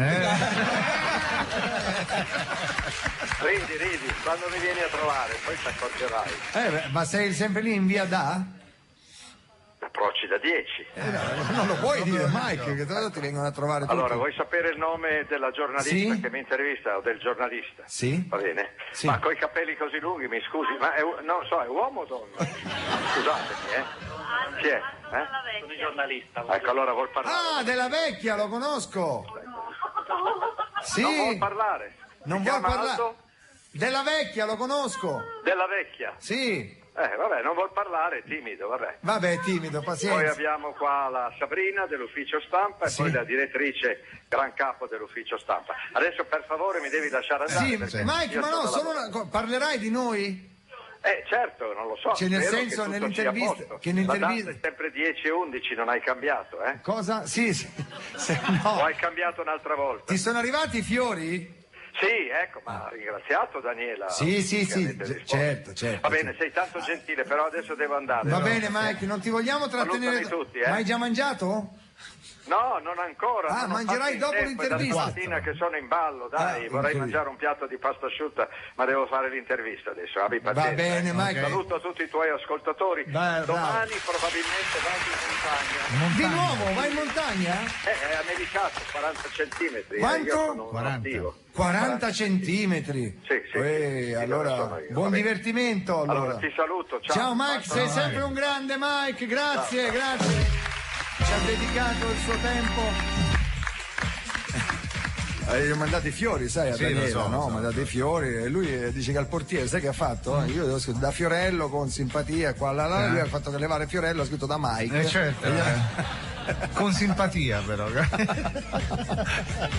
Ridi, quando mi vieni a trovare, poi ti accorgerai. Ma sei sempre lì in via Da? Approcci da 10. Non lo puoi dire, Mike, che tra l'altro ti vengono a trovare tutti. Allora, vuoi sapere il nome della giornalista che mi intervista o del giornalista? Sì. Va bene? Sì. Ma coi capelli così lunghi, mi scusi, ma non so, è uomo o donna? Scusatemi, Chi è? Sono il giornalista. Ecco, allora vuol parlare. Ah, Della Vecchia, lo conosco. Sì. Non vuol parlare. Non vuol parlare. Della Vecchia, lo conosco. Della Vecchia? Sì. Vabbè, non vuol parlare, timido, Vabbè, timido, pazienza. Poi abbiamo qua la Sabrina dell'ufficio stampa e poi la direttrice gran capo dell'ufficio stampa. Adesso per favore mi devi lasciare andare. Sì, Mike, ma no, parlerai di noi? Certo, non lo so. Cioè, nel senso, nell'intervista. La data è sempre 10 e 11, non hai cambiato, Cosa? Sì. No. O hai cambiato un'altra volta? Ti sono arrivati i fiori? Sì, ecco, ma ha ringraziato Daniela. Sì, certo. Va bene, sei tanto gentile, però adesso devo andare. Va bene, Mike, non ti vogliamo trattenere. Tutti, Ma hai già mangiato? No, non ancora. Mangerai dopo l'intervista. Da stamattina che sono in ballo, dai, vorrei mangiare un piatto di pasta asciutta, ma devo fare l'intervista adesso, abbi pazienza. Va bene, Mike. Saluto tutti i tuoi ascoltatori. Domani probabilmente vado in montagna. Di nuovo, vai in montagna? È nevicato, 40 centimetri. Quanto? 40 centimetri. Sì. Allora, buon divertimento. Allora, ti saluto. Ciao Mike, sei sempre un grande Mike, grazie. Ci ha dedicato il suo tempo. Gli ho mandato i fiori, sai, a Daniela, no? Ho mandato i fiori e lui dice che al portiere, sai che ha fatto? Io devo scrivere da Fiorello con simpatia, qua, lui ha fatto che levare Fiorello, ha scritto da Mike. Certo. Con simpatia però.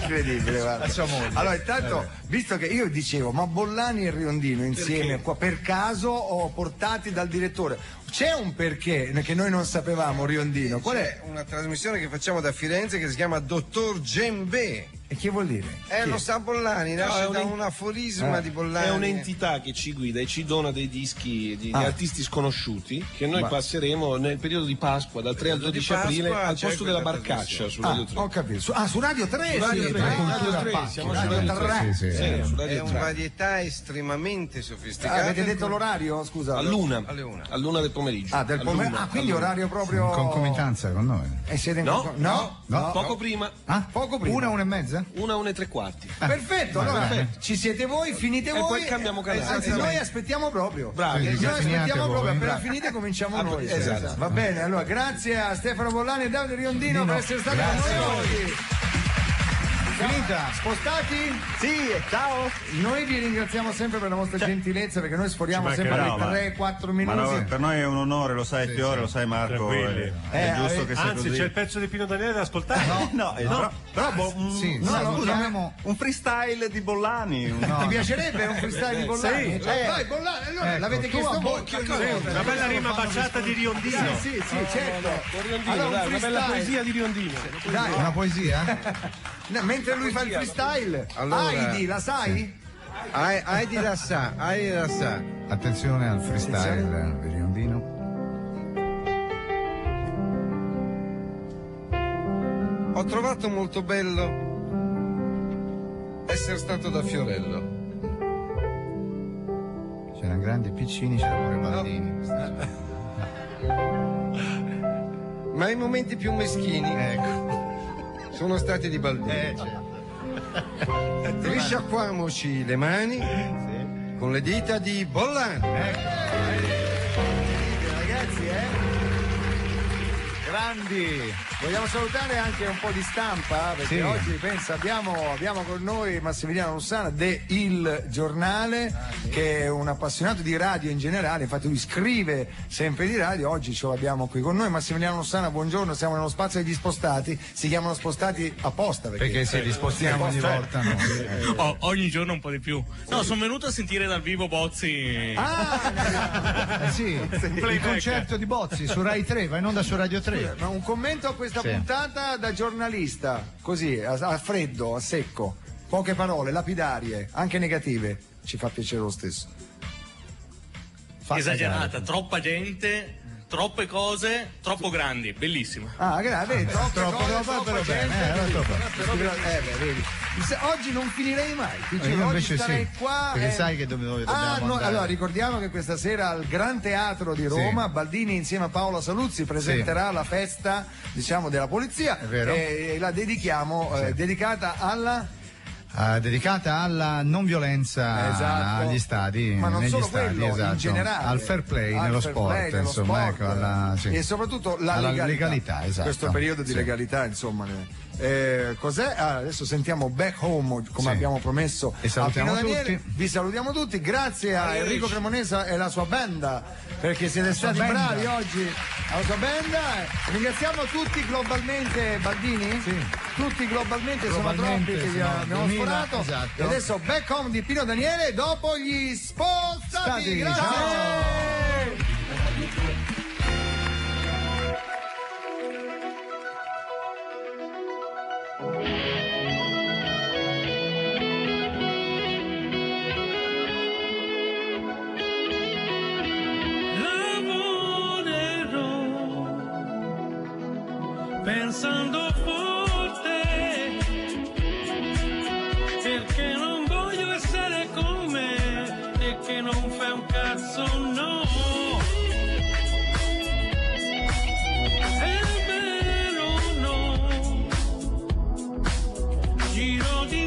Incredibile, guarda. Allora intanto, visto che io dicevo, ma Bollani e Riondino insieme qua per caso o portati dal direttore? C'è un perché che noi non sapevamo, Riondino? Qual è? Una trasmissione che facciamo da Firenze che si chiama Dottor Djembe. E che vuol dire? Lo sa Bollani, nasce da un aforisma di Bollani. È un'entità che ci guida e ci dona dei dischi di artisti sconosciuti che noi passeremo nel periodo di Pasqua, dal 3 al 12 aprile, al posto della barcaccia su Radio 3. Ho capito. Su Radio 3? Su Radio 3, siamo su Radio 3. È una varietà estremamente sofisticata. Avete detto l'orario? Scusa. All'una del pomeriggio. Del pomeriggio. Quindi orario proprio. In concomitanza con noi. E siete in No, poco prima. Poco prima. 1:30? 1:03. Perfetto, allora ci siete voi, finite voi. E poi cambiamo canale. Anzi, noi aspettiamo proprio. Bravi. Noi aspettiamo proprio, appena finite cominciamo noi. Esatto. Va bene, allora grazie a Stefano Bollani e Davide Riondino per essere stati con noi oggi. Finita? Spostati? Sì, ciao. Noi vi ringraziamo sempre per la vostra gentilezza, perché noi sforiamo sempre nei 3-4 minuti. Ma per noi è un onore, lo sai Fiore, lo sai Marco. È giusto che sia anzi, così. c'è il pezzo di Pino Daniele da ascoltare. Però un freestyle di Bollani. Ti piacerebbe un freestyle di Bollani? Sì. Vai Bollani, allora l'avete chiesto voi. Una bella rima baciata di Riondino. Sì, certo. Allora, una bella poesia di Riondino. Dai. Una poesia? Mentre lui fa il freestyle. Heidi, la sai? Heidi la sa. Attenzione al freestyle di Riondino. Ho trovato molto bello essere stato da Fiorello. C'erano grandi e piccini, c'era pure Baldini. Ma i momenti più meschini sono stati di Baldini. Risciacquamoci le mani con le dita di Bollani. Ragazzi, grandi. Vogliamo salutare anche un po' di stampa, perché oggi pensa abbiamo con noi Massimiliano Lussana de Il Giornale, che è un appassionato di radio in generale, infatti lui scrive sempre di radio. Oggi ce l'abbiamo qui con noi. Massimiliano Lussana, buongiorno, siamo nello spazio degli spostati, si chiamano spostati apposta perché li spostiamo ogni volta. Ogni giorno un po' di più. No, sono venuto a sentire dal vivo Bozzi. Il concerto di Bozzi su Rai 3, va in onda su Radio 3. Ma un commento a questa puntata da giornalista, così a freddo, a secco, poche parole, lapidarie, anche negative, ci fa piacere lo stesso. Esagerata, troppa gente, troppe cose, troppo grandi, bellissima. Vedi, troppo bene. Vedi. Oggi non finirei mai. Io invece starei qua. Perché sai che dove dobbiamo andare. Allora ricordiamo che questa sera al Gran Teatro di Roma Baldini insieme a Paola Saluzzi presenterà la festa, diciamo, della polizia. È vero. E la dedichiamo dedicata alla non violenza agli stadi, ma non negli solo stadi, quello, in generale, al fair play nello sport, insomma, e soprattutto alla legalità. Questo periodo di legalità, insomma. Cos'è? Adesso sentiamo Back Home, come abbiamo promesso. E salutiamo tutti. Vi salutiamo tutti, grazie a Enrico Cremonesa e la sua banda, perché siete stati bravi oggi, alla sua banda. Ringraziamo tutti globalmente, Baldini? Tutti globalmente, sono troppi che vi abbiamo sforato. E adesso Back Home di Pino Daniele dopo gli spostati. Grazie. Ciao. Pensando forte, perché non voglio essere con me e che non fai un cazzo, no. È vero, no. Giro di